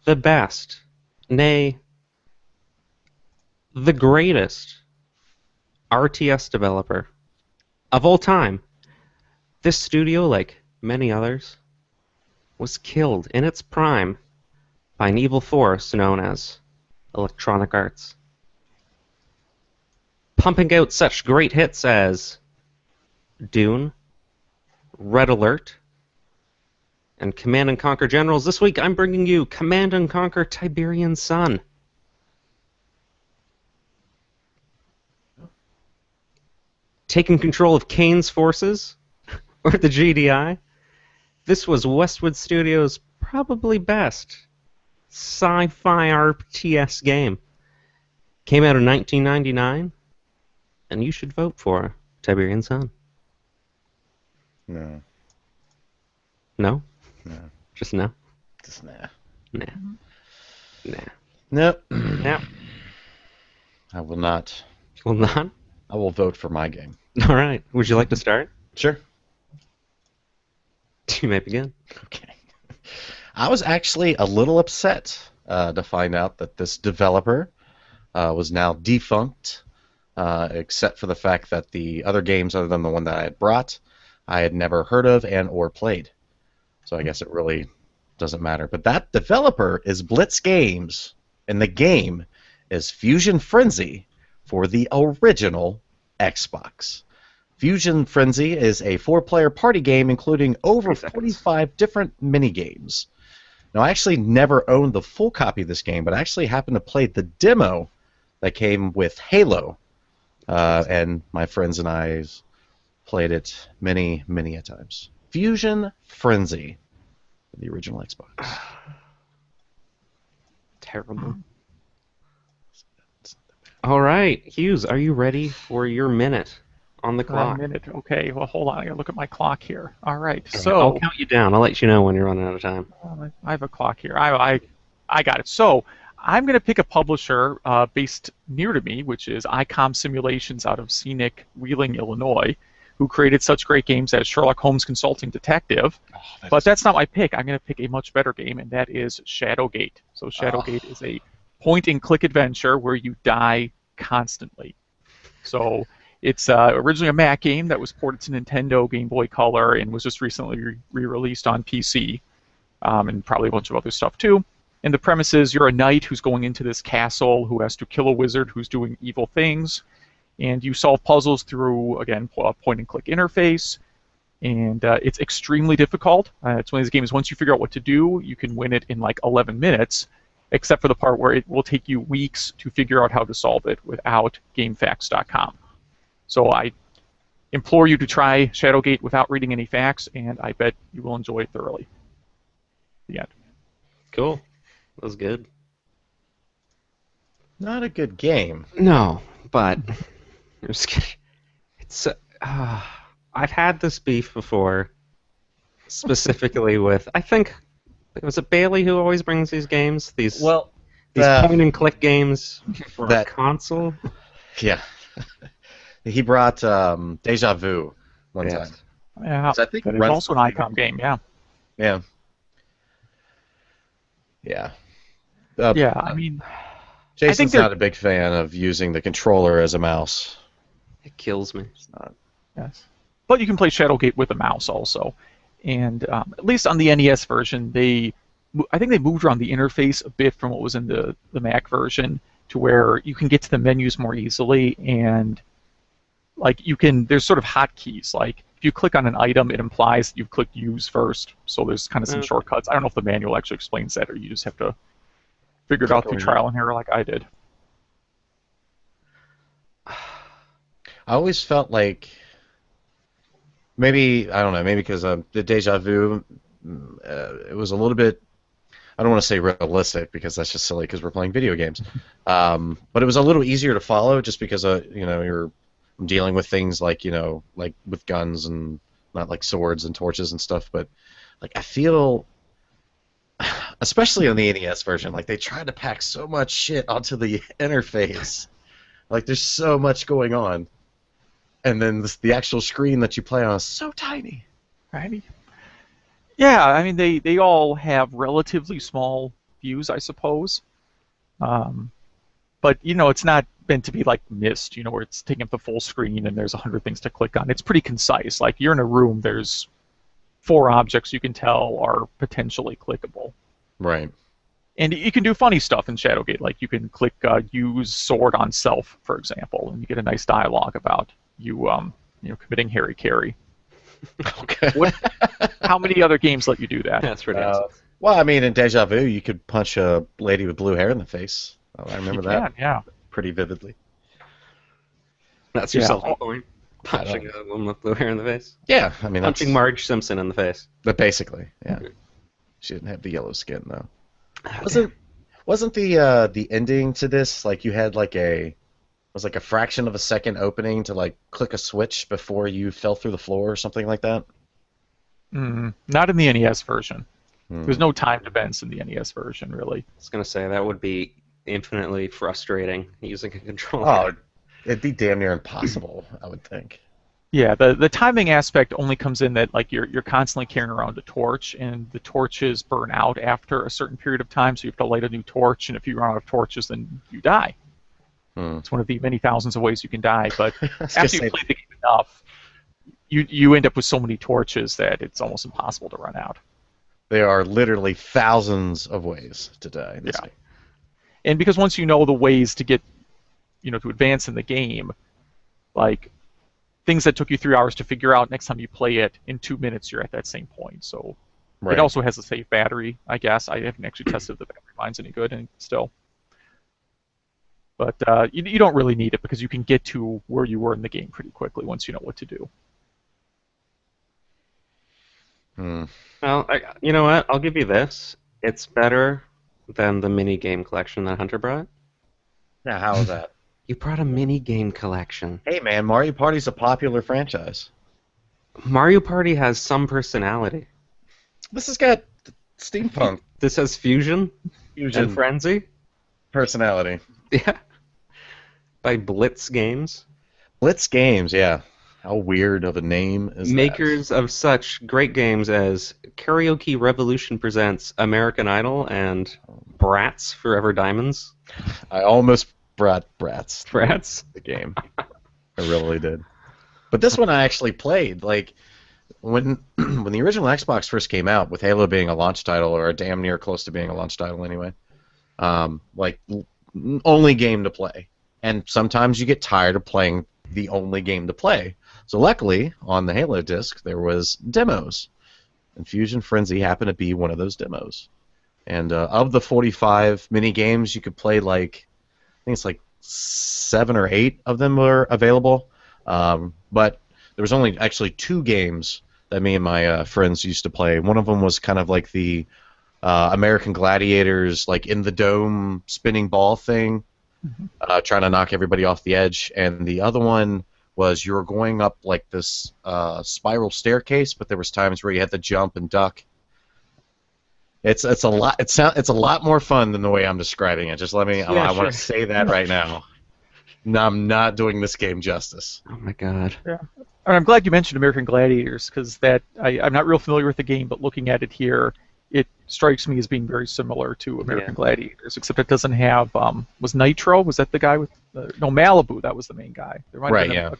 the best, nay, the greatest RTS developer of all time, this studio, like many others, was killed in its prime by an evil force known as Electronic Arts. Pumping out such great hits as Dune, Red Alert, and Command & Conquer Generals, this week I'm bringing you Command & Conquer Tiberian Sun. Taking control of Kane's forces, or the GDI, this was Westwood Studios' probably best sci-fi RTS game. Came out in 1999, and you should vote for Tiberian Sun. No. No? No. Just no? Just nah. Nah. Nah. Nope. Nah. I will not. Well, not? I will vote for my game. All right. Would you like to start? Sure. You may begin. Okay. I was actually a little upset to find out that this developer was now defunct, except for the fact that the other games other than the one that I had brought, I had never heard of and or played. So I guess it really doesn't matter. But that developer is Blitz Games, and the game is Fusion Frenzy for the original Xbox. Fusion Frenzy is a 4-player party game including over 45 different mini-games. Now, I actually never owned the full copy of this game, but I actually happened to play the demo that came with Halo, and my friends and I played it many, many a times. Fusion Frenzy, the original Xbox. Terrible. All right, Hughes, are you ready for your minute on the clock? 1 minute. Okay. Well, hold on. I gotta look at my clock here. All right. I'll So count you down. I'll let you know when you're running out of time. I have a clock here. I got it. So I'm gonna pick a publisher based near to me, which is ICOM Simulations out of Scenic, Wheeling, Illinois, who created such great games as Sherlock Holmes Consulting Detective. But that's not my pick. I'm going to pick a much better game, and that is Shadowgate. So Shadowgate is a point-and-click adventure where you die constantly. So it's originally a Mac game that was ported to Nintendo, Game Boy Color, and was just recently re-released on PC, and probably a bunch of other stuff too. And the premise is you're a knight who's going into this castle who has to kill a wizard who's doing evil things. And you solve puzzles through, again, a point-and-click interface. And it's extremely difficult. It's one of these games, once you figure out what to do, you can win it in like 11 minutes, except for the part where it will take you weeks to figure out how to solve it without GameFAQs.com. So I implore you to try Shadowgate without reading any facts, and I bet you will enjoy it thoroughly. The end. Cool. That was good. Not a good game. No, but it's I've had this beef before, specifically with, I think, was it Bailey who always brings these games? These point-and-click games for a console? Yeah. He brought Deja Vu one time. Yeah, I think that is also an ICOM game, yeah. Yeah. Yeah. Yeah, I mean... Jason's not a big fan of using the controller as a mouse. It kills me. Yes. But you can play Shadowgate with a mouse also. And at least on the NES version, I think they moved around the interface a bit from what was in the Mac version to where you can get to the menus more easily, and like there's sort of hotkeys. Like if you click on an item, it implies that you've clicked use first. So there's kind of some shortcuts. I don't know if the manual actually explains that, or you just have to figure it out through trial and error like I did. I always felt like maybe because the Deja Vu, it was a little bit, I don't want to say realistic because that's just silly because we're playing video games, but it was a little easier to follow just because you're dealing with things like like with guns and not like swords and torches and stuff, but like I feel, especially on the NES version, like they tried to pack so much shit onto the interface. Like there's so much going on. And then the actual screen that you play on is so tiny. Right? Yeah, I mean, they all have relatively small views, I suppose. But, it's not meant to be like Myst, where it's taking up the full screen and there's 100 things to click on. It's pretty concise. Like, you're in a room, there's 4 objects you can tell are potentially clickable. Right. And you can do funny stuff in Shadowgate. Like, you can click use sword on self, for example, and you get a nice dialogue about you committing Harry Carey. Okay. How many other games let you do that? That's ridiculous. Well, I mean, in Deja Vu, you could punch a lady with blue hair in the face. Oh, I remember that. Yeah. Pretty vividly. That's your selling point. Punching a woman with blue hair in the face. Yeah, I mean, punching Marge Simpson in the face. But basically, yeah. She didn't have the yellow skin though. Wasn't the ending to this like you had like a fraction of a second opening to like click a switch before you fell through the floor or something like that? Not in the NES version. There's no timed events in the NES version, really. I was going to say, that would be infinitely frustrating, using a controller. Oh, it'd be damn near impossible, I would think. Yeah, the timing aspect only comes in that like you're constantly carrying around a torch, and the torches burn out after a certain period of time, so you have to light a new torch, and if you run out of torches, then you die. It's one of the many thousands of ways you can die, but after you play the game enough, you end up with so many torches that it's almost impossible to run out. There are literally thousands of ways to die in this game. And because once you know the ways to get, to advance in the game, like things that took you 3 hours to figure out, next time you play it, in 2 minutes you're at that same point. So Right. it also has a safe battery, I guess. I haven't actually tested if the battery mine's any good, and still. But you don't really need it because you can get to where you were in the game pretty quickly once you know what to do. Well, you know what? I'll give you this. It's better than the mini game collection that Hunter brought. Now, how is that? You brought a mini game collection. Hey, man, Mario Party's a popular franchise. Mario Party has some personality. This has got steampunk This has fusion and frenzy. personality. Yeah. By Blitz Games. Blitz Games, yeah. How weird of a name is Makers of such great games as Karaoke Revolution Presents American Idol and Bratz Forever Diamonds. that? I almost brought Bratz. Bratz? The game. I really did. But this one I actually played. Like, when the original Xbox first came out, with Halo being a launch title, or damn near close to being a launch title anyway, only game to play. And sometimes you get tired of playing the only game to play. So luckily, on the Halo disc, there was demos. And Fusion Frenzy happened to be one of those demos. And of the 45 mini games, you could play I think it's 7 or 8 of them were available. But there was only actually 2 games that me and my friends used to play. One of them was kind of like the American Gladiators, like in the dome spinning ball thing, trying to knock everybody off the edge. And the other one was you were going up like this spiral staircase, but there was times where you had to jump and duck. It's a lot. It's a lot more fun than the way I'm describing it. Just let me. I want to say that right now. No, I'm not doing this game justice. Oh my god. Yeah. And I'm glad you mentioned American Gladiators, because I'm not real familiar with the game, but looking at it here, it strikes me as being very similar to American Gladiators, except it doesn't have. Was Nitro? Was that the guy with? No, Malibu. That was the main guy. There might have been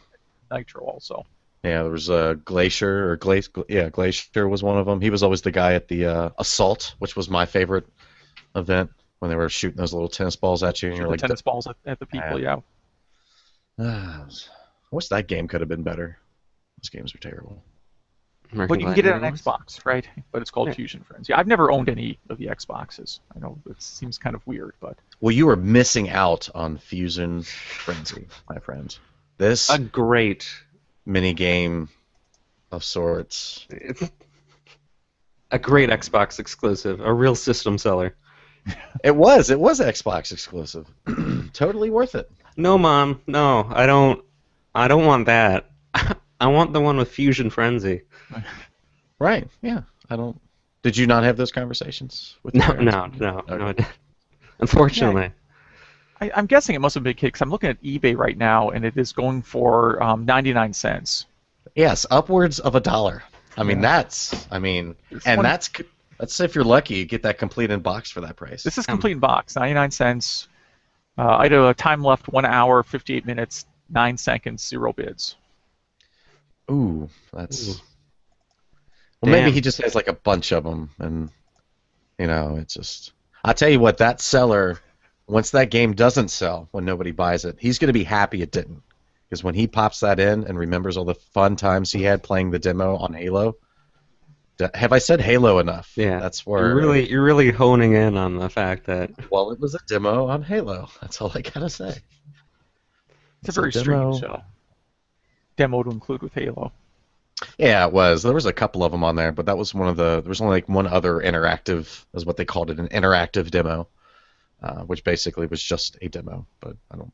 Nitro also. Yeah, there was Glacier or Glacier was one of them. He was always the guy at the Assault, which was my favorite event when they were shooting those little tennis balls at you. And you're like tennis balls at the people. Yeah. I wish that game could have been better. Those games are terrible. But you can get it on Xbox, right? But it's called Fusion Frenzy. I've never owned any of the Xboxes. I know it seems kind of weird, but... Well, you are missing out on Fusion Frenzy, my friend. This... A great... mini game of sorts. A great Xbox exclusive. A real system seller. It was Xbox exclusive. Totally worth it. No, Mom. No, I don't want that. I want the one with Fusion Frenzy. Right. Yeah. I don't. Did you not have those conversations with No, your parents? no, Okay. no. I didn't. Unfortunately. I'm guessing it must have been a kid, because I'm looking at eBay right now, and it is going for 99 cents. Yes, upwards of $1. I mean, that's if you're lucky, you get that complete in box for that price. This is complete in box, 99 cents. I had a time left 1 hour, 58 minutes, 9 seconds, 0 bids. Ooh, that's. Ooh. Well, maybe Damn. he just has like a bunch of them, and it's just. I'll tell you what, that seller, once that game doesn't sell, when nobody buys it, he's going to be happy it didn't, because when he pops that in and remembers all the fun times he had playing the demo on Halo. Have I said Halo enough? Yeah. That's where. You're really honing in on the fact that. Well, it was a demo on Halo. That's all I gotta say. It's a very strange demo to include with Halo. Yeah, it was. There was a couple of them on there, but that was one of the. There was only like one other interactive, is what they called it, an interactive demo, which basically was just a demo. But I don't.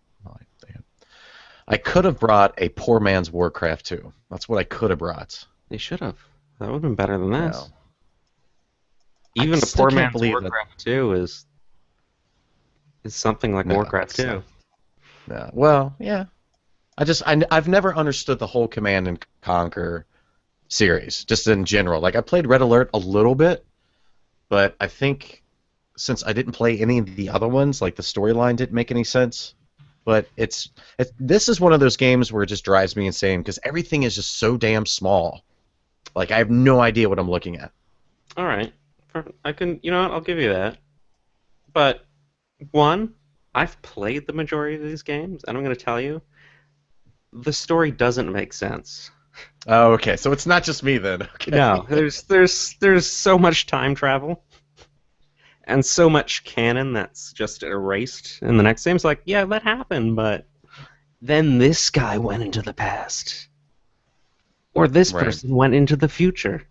I could have brought a poor man's Warcraft 2. That's what I could have brought. They should have. That would have been better than this. No. Even I a still poor can't man's believe Warcraft 2 is something like No, Warcraft it's 2. not. Yeah. Well, yeah. I've never understood the whole Command and Conquer series, just in general. Like, I played Red Alert a little bit, but I think since I didn't play any of the other ones, like the storyline didn't make any sense. But this is one of those games where it just drives me insane because everything is just so damn small. Like, I have no idea what I'm looking at. All right. I can, I'll give you that. But one, I've played the majority of these games, and I'm going to tell you, the story doesn't make sense. Oh, okay. So it's not just me then. Okay. No, there's so much time travel and so much canon that's just erased in the next game. It's like, yeah, that happened, but then this guy went into the past. Or this Right. person went into the future.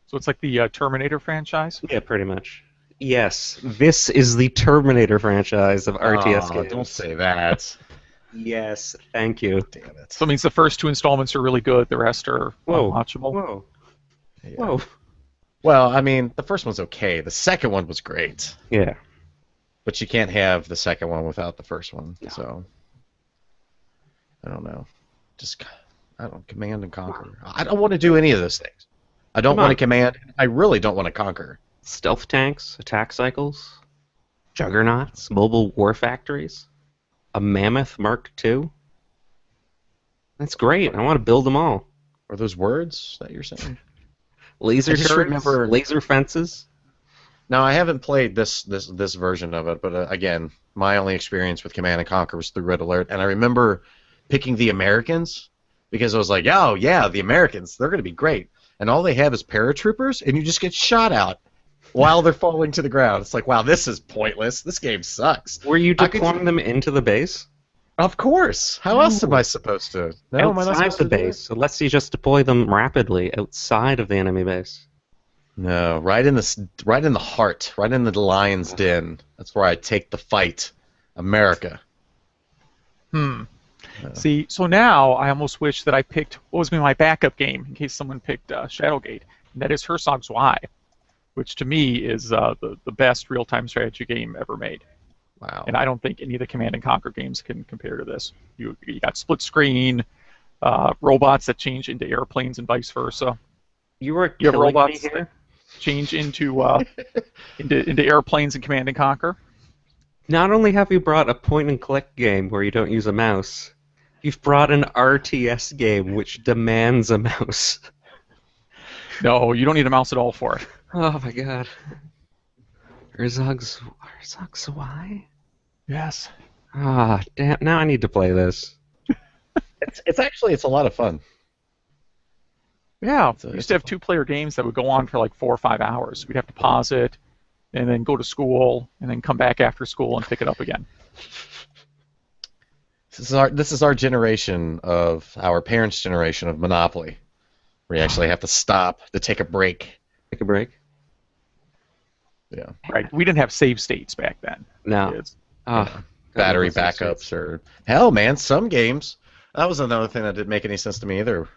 So it's like the Terminator franchise? Yeah, pretty much. Yes, this is the Terminator franchise of RTS games. Don't say that. Yes, thank you. Damn it. So it means the first 2 installments are really good, the rest are Whoa. unwatchable. Whoa. Yeah. Whoa. Well, I mean, the first one's okay. The second one was great. Yeah. But you can't have the second one without the first one. No. So, I don't know. Command and conquer. I don't want to do any of those things. I don't Come want on. to command. I really don't want to conquer. Stealth tanks, attack cycles, juggernauts, mobile war factories, a mammoth Mark II. That's great. I want to build them all. Are those words that you're saying? Laser I just turrets, remember- laser fences. Now, I haven't played this version of it, but again, my only experience with Command and Conquer was through Red Alert, and I remember picking the Americans because I was like, oh, yeah, the Americans, they're going to be great. And all they have is paratroopers, and you just get shot out while they're falling to the ground. It's like, wow, this is pointless. This game sucks. Were you How could deploying you- them into the base? Of course. How else am I supposed to? No, am I not Outside supposed the to do base, unless you just deploy them rapidly outside of the enemy base. that? No, right in the heart, right in the lion's den. That's where I take the fight. America. See, so now I almost wish that I picked what was my backup game in case someone picked Shadowgate, and that is Herzog Zwei, which to me is the best real-time strategy game ever made. Wow. And I don't think any of the Command and Conquer games can compare to this. You got split screen, robots that change into airplanes and vice versa. You were You have killing me robots here. that change into into airplanes in Command and Conquer. Not only have you brought a point-and-click game where you don't use a mouse, you've brought an RTS game which demands a mouse. No, you don't need a mouse at all for it. Oh my god. Herzog Zwei? Yes. Ah, damn. Now I need to play this. It's a lot of fun. Yeah, So we used it's to have 2-player games that would go on for like 4 or 5 hours. We'd have to pause it, and then go to school, and then come back after school and pick it up again. This is our generation of our parents' generation of Monopoly, where you actually have to stop to take a break. Take a break? Yeah. Right? We didn't have save states back then. No. Kids. Ah, Battery God, those backups or hell, man, some games. That was another thing that didn't make any sense to me either.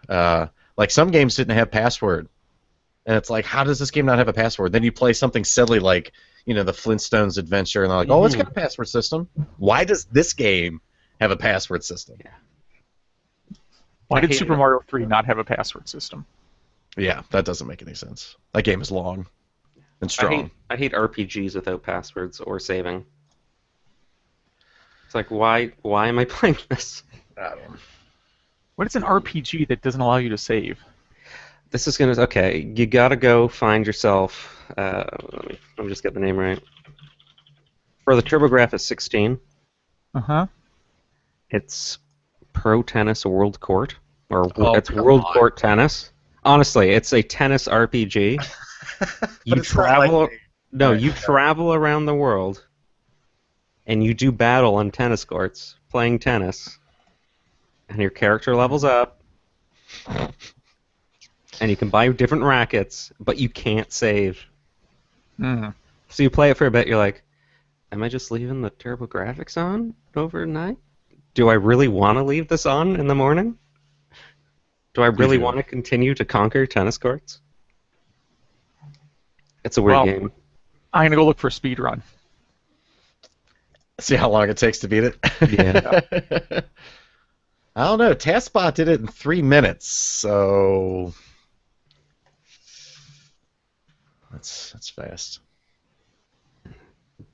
Like some games didn't have password, and it's like, how does this game not have a password? Then you play something silly like, the Flintstones Adventure, and they're like, oh, it's got a password system. Why does this game have a password system? Why I did hate Super it. Mario 3 not have a password system? Yeah, that doesn't make any sense. That game is long and strong. I hate RPGs without passwords or saving. It's like, why am I playing this? I don't know. What is an RPG that doesn't allow you to save? This is gonna okay. You gotta go find yourself. Let me just get the name right. For the TurboGrafx 16, Uh-huh. it's Pro Tennis World Court, or Oh, it's come World on. Court Tennis. Honestly, it's a tennis RPG. You it's not travel. like- No, Right, you okay. travel around the world, and you do battle on tennis courts, playing tennis, and your character levels up, and you can buy different rackets, but you can't save. Mm. So you play it for a bit, you're like, am I just leaving the TurboGrafx on overnight? Do I really want to leave this on in the morning? Do I really do. want to continue to conquer tennis courts? It's a weird Well, game. I'm going to go look for a speed run. See how long it takes to beat it? Yeah. I don't know. TaskBot did it in 3 minutes, so that's fast.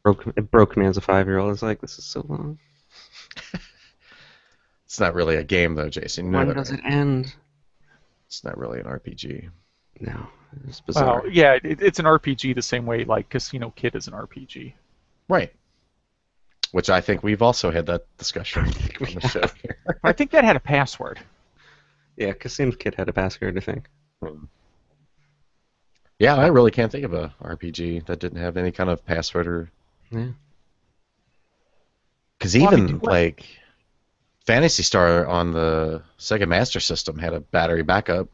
It broke me as a 5-year-old. I was like, this is so long. It's not really a game, though, Jason. You know When that, does right? it end? It's not really an RPG. No, it's bizarre. Well, yeah, it's an RPG the same way like Casino Kid is an RPG. Right. which I think we've also had that discussion on the show here. But I think that had a password. Yeah, Kasim's Kid had a password, I think. Yeah, I really can't think of a RPG that didn't have any kind of password or. Yeah. Because Well, I even mean, like Phantasy Star on the Sega Master System had a battery backup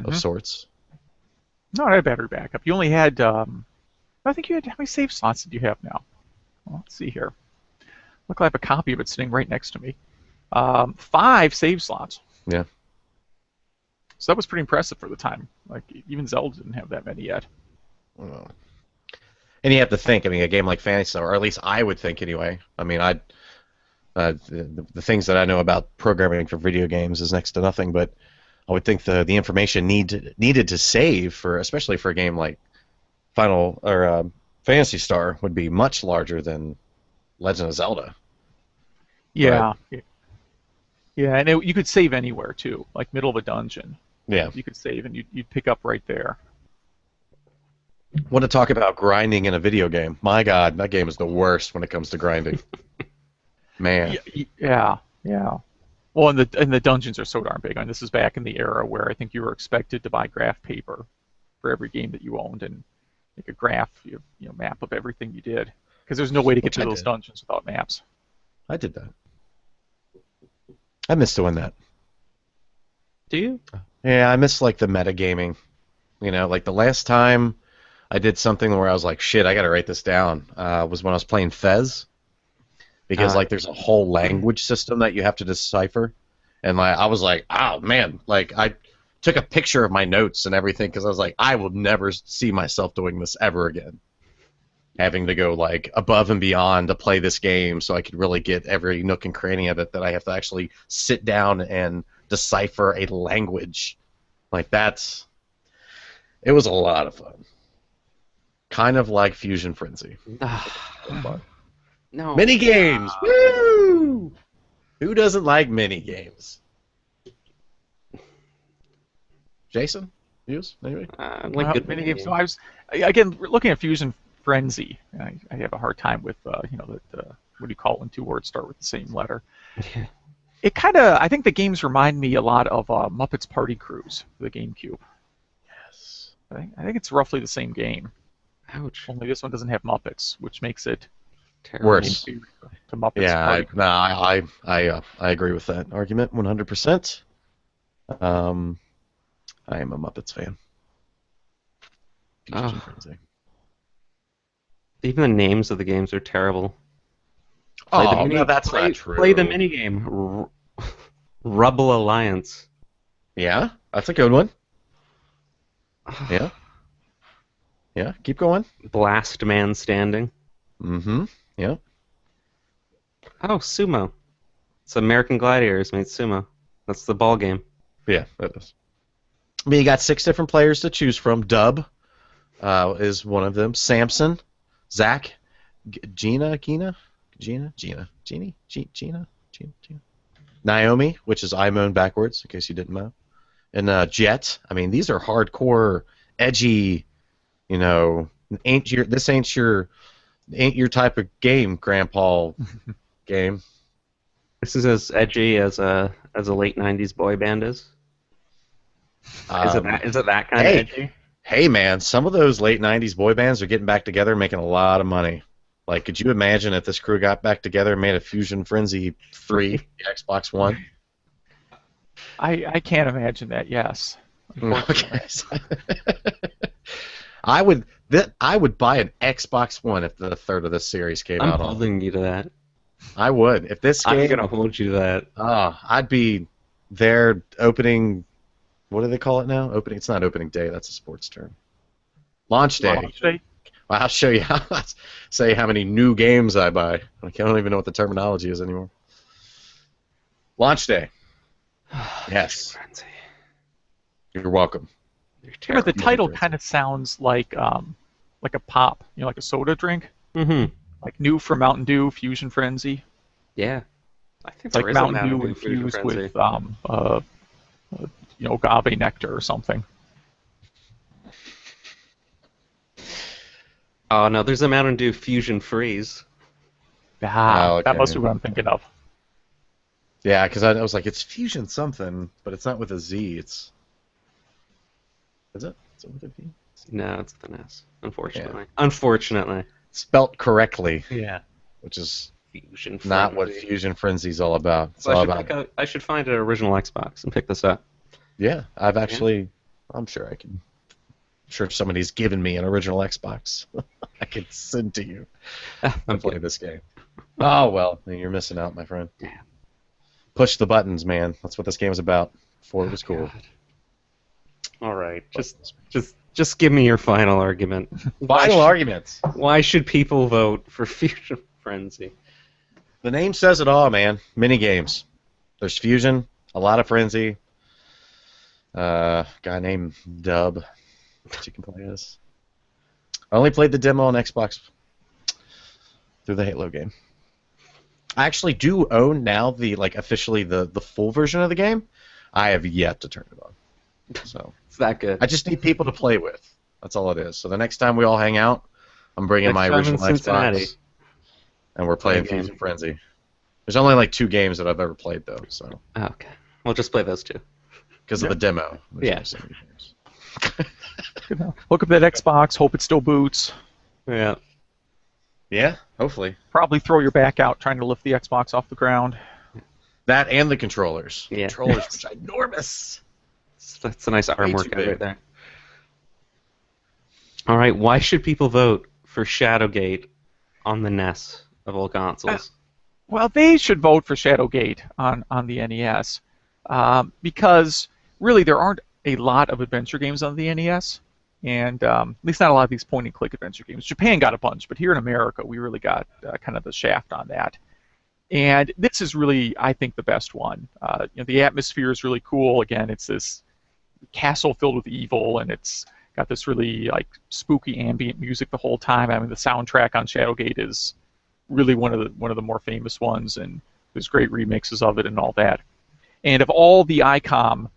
of sorts. No, I had a battery backup. You only had, I think you had, how many save slots did you have now? Well, let's see here. Look, I have a copy of it sitting right next to me. 5 save slots. Yeah. So that was pretty impressive for the time. Like, even Zelda didn't have that many yet. Well, and you have to think. I mean, a game like Phantasy Star, or at least I would think anyway. I mean, the things that I know about programming for video games is next to nothing. But I would think the information needed to save for, especially for a game like Phantasy Star, would be much larger than Legend of Zelda. Yeah. Yeah, and you could save anywhere too, like middle of a dungeon. Yeah. You could save and you'd pick up right there. Want to talk about grinding in a video game? My God, that game is the worst when it comes to grinding. Man. Yeah. Well, and the dungeons are so darn big. I mean, this is back in the era where I think you were expected to buy graph paper for every game that you owned and make a graph, map of everything you did, because there's no way to get to those dungeons without maps. I did that. I miss doing that. Do you? Yeah, I miss like the metagaming. Like the last time I did something where I was like, shit, I gotta write this down, was when I was playing Fez. Because like there's a whole language system that you have to decipher. And like I was like, oh man, like I took a picture of my notes and everything because I was like, I will never see myself doing this ever again. Having to go like above and beyond to play this game so I could really get every nook and cranny of it, that I have to actually sit down and decipher a language. Like it was a lot of fun. Kind of like Fusion Frenzy. No. Mini games. Woo! Who doesn't like mini games? Jason? Views? Anyway? Like good mini games. So I was again looking at Fusion Frenzy. I have a hard time with what do you call it when 2 words start with the same letter? Yeah. It kind of, I think the games remind me a lot of Muppets Party Cruise for the GameCube. Yes. I think it's roughly the same game. Ouch. Only this one doesn't have Muppets, which makes it Terrible. Worse. to Muppets Yeah, Party Cruise. I agree with that argument 100%. I am a Muppets fan. Fusion Frenzy. Even the names of the games are terrible. No, that's not true. Play the minigame. Rubble Alliance. Yeah, that's a good one. Yeah. Yeah, keep going. Blast Man Standing. Mm-hmm. Yeah. Oh, Sumo. It's American Gladiators made Sumo. That's the ball game. Yeah, that is. I mean, you got 6 different players to choose from. Dub is one of them. Samson, Zach, Gina. Naomi, which is I moan backwards, in case you didn't know. And Jet. I mean, these are hardcore, edgy, this ain't your type of game, Grandpa game. This is as edgy as a late '90s boy band is. Is it that kind of edgy? Hey man, some of those late '90s boy bands are getting back together and making a lot of money. Like, could you imagine if this crew got back together and made a Fusion Frenzy 3, the Xbox One? I can't imagine that. Yes. Okay. I would buy an Xbox One if the third of this series came out. I'm holding you to that. I would. If this game, I'm gonna hold you to that. I'd be there opening. What do they call it now? Opening. It's not opening day. That's a sports term. Launch day. Launch day? I'll show you. Say how many new games I buy. I don't even know what the terminology is anymore. Launch day. Yes. You're welcome. Yeah, the title kind of sounds like a pop, like a soda drink. Mm-hmm. Like new from Mountain Dew, Fusion Frenzy. Yeah. I think It's like Mountain Dew infused with agave nectar or something. Oh no, there's a Mountain Dew Fusion Freeze. Ah, Oh, that okay. must be what I'm thinking of. Yeah, because I was like, it's Fusion something, but it's not with a Z. Is it? Is it with a V? No, it's with an S. Unfortunately. Unfortunately. Spelt correctly, Yeah. which is Fusion Frenzy. not what Fusion Frenzy's all about. It's So all about. I should find an original Xbox and pick this up. Yeah, I've actually. I'm sure I can. I'm sure somebody's given me an original Xbox. I could send to you to play this game. Oh well, you're missing out, my friend. Yeah. Push the buttons, man. That's what this game is about. Before it was cool. God. All right, just give me your final argument. Final arguments. Why should people vote for Fusion Frenzy? The name says it all, man. Mini games. There's Fusion, a lot of Frenzy. Guy named Dub that you can play as. I only played the demo on Xbox through the Halo game. I actually do own now officially the full version of the game. I have yet to turn it on. So It's that good. I just need people to play with. That's all it is. So the next time we all hang out, I'm bringing my Next time in original Cincinnati. Xbox, and we're playing Play a game. Fusion Frenzy. There's only like 2 games that I've ever played though, so Oh, okay. We'll just play those two. because of the demo. There's Yeah. only so many games. Look up that Xbox. Hope it still boots. Yeah. Yeah, hopefully. Probably throw your back out trying to lift the Xbox off the ground. That and the controllers. Yeah. Controllers are ginormous. That's a nice arm Way too workout big. right there. All right, why should people vote for Shadowgate on the NES of all consoles? Well, they should vote for Shadowgate on the NES because really there aren't a lot of adventure games on the NES, and at least not a lot of these point-and-click adventure games. Japan got a bunch, but here in America we really got kind of the shaft on that. And this is really, I think, the best one. The atmosphere is really cool. Again, it's this castle filled with evil, and it's got this really spooky ambient music the whole time. I mean, the soundtrack on Shadowgate is really one of the more famous ones, and there's great remixes of it and all that. And of all the ICOM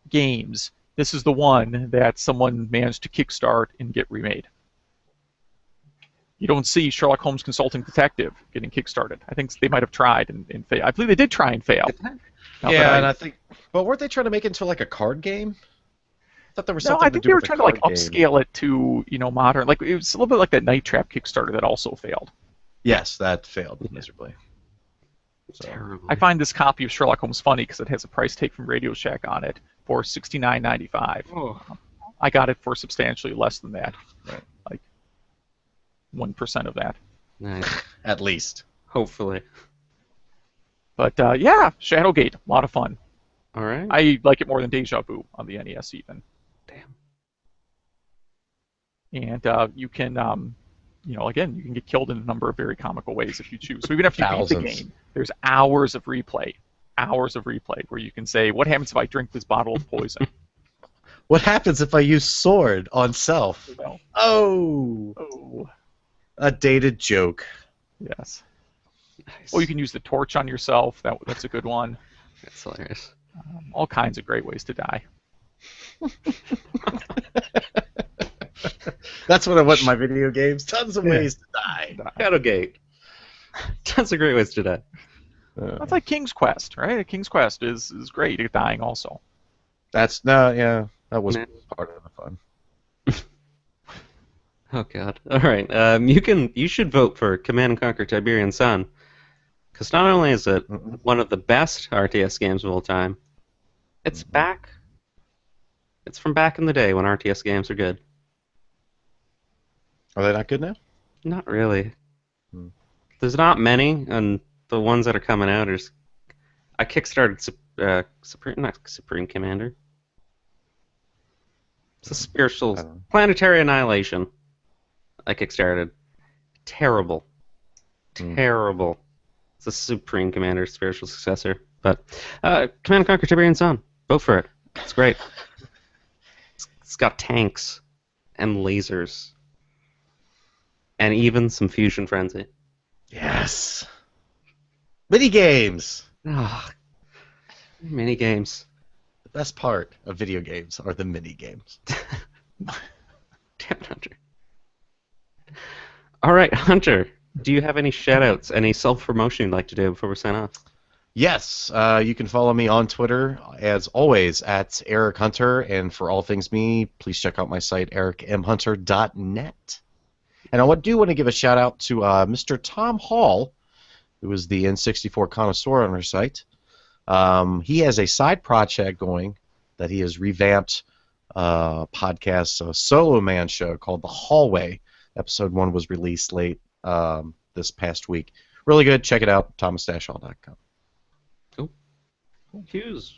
games, this is the one that someone managed to kickstart and get remade. You don't see Sherlock Holmes Consulting Detective getting kickstarted. I think they might have tried and failed. I believe they did try and fail. Yeah, and I think, but weren't they trying to make it into like a card game? I thought there was something I to think do they were with the trying to card game. upscale it to modern. Like it was a little bit like that Night Trap Kickstarter that also failed. Yes, that failed miserably. So. Terrible. I find this copy of Sherlock Holmes funny because it has a price tag from Radio Shack on it for $69.95. Oh. I got it for substantially less than that, Right. like 1% of that. Nice. At least. Hopefully. But yeah, Shadowgate, a lot of fun. All right. I like it more than Deja Vu on the NES even. Damn. And you can, again, you can get killed in a number of very comical ways if you choose. So even after you beat the Thousands. game, there's hours of replay where you can say, what happens if I drink this bottle of poison? What happens if I use sword on self? Well, Oh, oh, a dated joke. yes. Nice. Or you can use the torch on yourself. That's a good one. That's hilarious. All kinds of great ways to die. That's what I want in my video games. Tons of ways to die. Shadowgate. Tons of great ways to die. That's like King's Quest, right? King's Quest is great at dying also. That was Nah. part of the fun. Oh god. All right. You should vote for Command and Conquer Tiberian Sun, because not only is it one of the best RTS games of all time, it's back. It's from back in the day when RTS games were good. Are they not good now? Not really. Hmm. There's not many, and the ones that are coming out are. I kickstarted Supreme Commander. It's a spiritual I don't know. planetary annihilation. I kickstarted. Terrible. Hmm. Terrible. It's a Supreme Commander spiritual successor. But Command and Conquer Tiberian Sun. Vote for it. It's great. It's got tanks and lasers. And even some Fusion Frenzy. Yes. Mini games. Ah, mini games. The best part of video games are the mini games. Damn it, Hunter. All right, Hunter. do you have any shout-outs, any self-promotion you'd like to do before we sign off? Yes, you can follow me on Twitter, as always, at Eric Hunter, and for all things me, please check out my site, ericmhunter.net. And I do want to give a shout-out to Mr. Tom Hall, who is the N64 connoisseur on our site. He has a side project going that he has revamped podcast, a solo man show called The Hallway. Episode 1 was released late this past week. Really good. Check it out, thomasdashall.com. Hughes,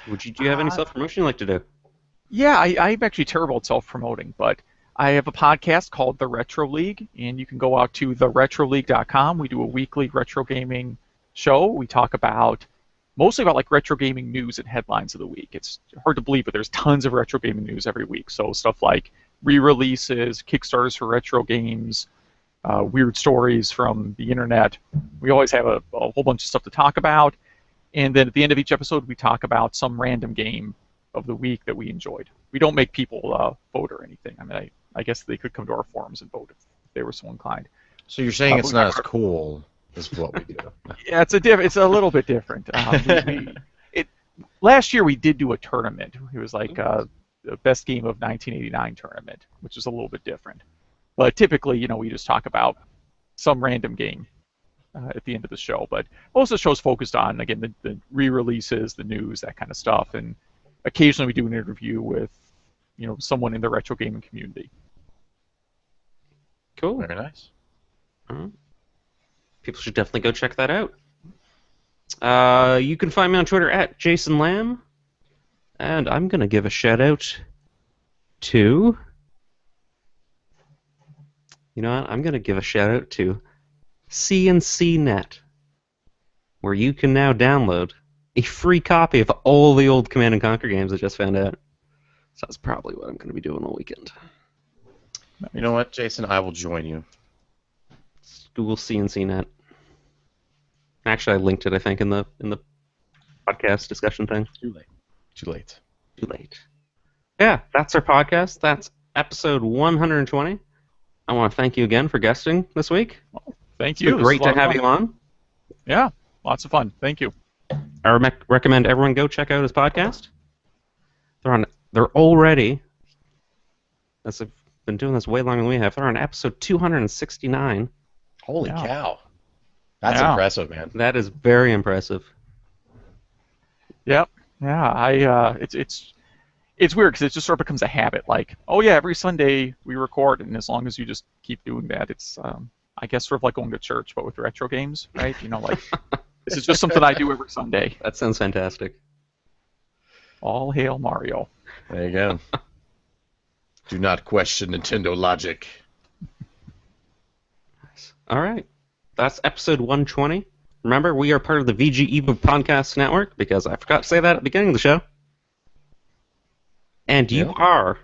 do you have any self-promotion you'd like to do? Yeah, I'm actually terrible at self-promoting, but I have a podcast called The Retro League, and you can go out to theretroleague.com. We do a weekly retro gaming show. We talk mostly about like retro gaming news and headlines of the week. It's hard to believe, but there's tons of retro gaming news every week. So stuff like re-releases, Kickstarters for retro games, weird stories from the internet. We always have a whole bunch of stuff to talk about. And then at the end of each episode, we talk about some random game of the week that we enjoyed. We don't make people vote or anything. I mean, I guess they could come to our forums and vote if they were so inclined. So you're saying it's not as cool as what we do? Yeah, it's a little bit different. Last year we did do a tournament. It was like the best game of 1989 tournament, which is a little bit different. But typically, we just talk about some random game at the end of the show, but most of the show's focused on, again, the re-releases, the news, that kind of stuff, and occasionally we do an interview with, someone in the retro gaming community. Cool. Very nice. People should definitely go check that out. You can find me on Twitter at Jason Lamb, and I'm going to give a shout-out to... You know what? I'm going to give a shout-out to CNCnet, where you can now download a free copy of all the old Command & Conquer games I just found out. So that's probably what I'm going to be doing all weekend. You know what, Jason? I will join you. Google CNCnet. Actually, I linked it, I think, in the podcast discussion thing. Too late. Yeah, that's our podcast. That's episode 120. I want to thank you again for guesting this week. Thank you. It's great to have you on. Yeah, lots of fun. Thank you. I recommend everyone go check out his podcast. They're already, as I've been doing this way longer than we have, they're on episode 269. Holy cow. That's impressive, man. That is very impressive. Yep. Yeah, it's weird because it just sort of becomes a habit. Like, oh yeah, every Sunday we record, and as long as you just keep doing that, it's I guess sort of like going to church, but with retro games, right? Like this is just something I do every Sunday. That sounds fantastic. All hail Mario. There you go. Do not question Nintendo logic. Nice. All right. That's episode 120. Remember, we are part of the VG Evo Podcast Network, because I forgot to say that at the beginning of the show. And you are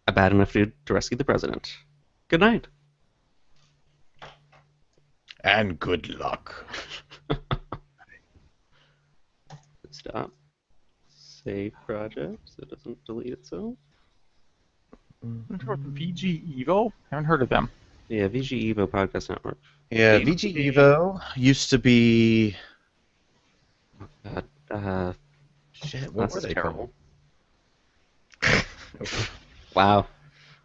a bad enough dude to rescue the president. Good night. And good luck. Stop. Save project so it doesn't delete itself. VG Evo? I haven't heard of them. Yeah, VG Evo Podcast Network. Yeah, VG Evo used to be... Shit, what were they terrible. Wow.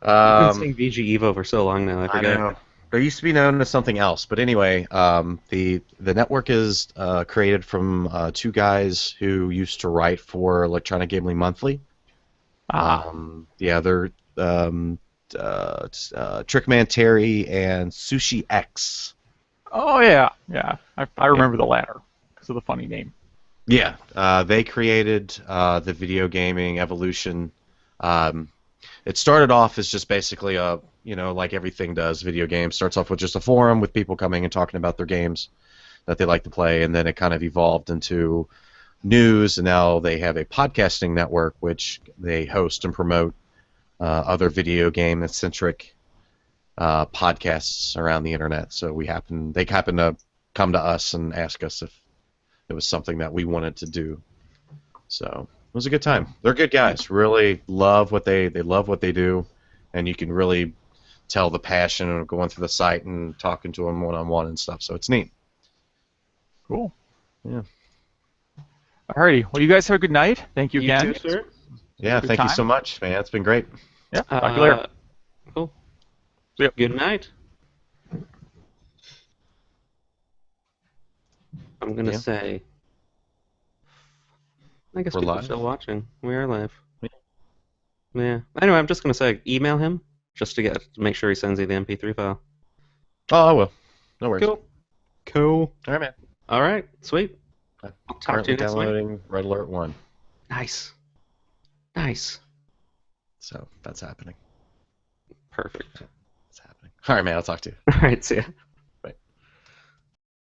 I've been saying VG Evo for so long now, I forget. I know. They used to be known as something else, but anyway, the network is created from two guys who used to write for Electronic Gambling Monthly. They're Trickman Terry and Sushi X. Oh yeah. I remember the latter because of the funny name. Yeah, they created the video gaming evolution. It started off as just basically a, like everything does, video games. Starts off with just a forum with people coming and talking about their games that they like to play, and then it kind of evolved into news, and now they have a podcasting network which they host and promote other video game-centric podcasts around the internet. So they happen to come to us and ask us if it was something that we wanted to do. So it was a good time. They're good guys. Really love what they love what they do, and you can really tell the passion of going through the site and talking to them one-on-one and stuff. So it's neat. Cool. Yeah. Alrighty. Well, you guys have a good night. Thank you You again. too, sir. Yeah, Good thank you time. so much, man. It's been great. Yeah. Talk to you later. Cool. Yep. Good night. I'm gonna Yeah. say. I guess We're people are live? still watching. We are live. Yeah. Yeah. Anyway, I'm just gonna say email him just to make sure he sends you the MP3 file. Oh, I will. No worries. Cool. Cool. All right, man. All right. Sweet. I'm I'll talk to currently you next week. downloading Red Alert 1. Nice. Nice. So that's happening. Perfect. It's happening. All right, man. I'll talk to you. All right. See ya.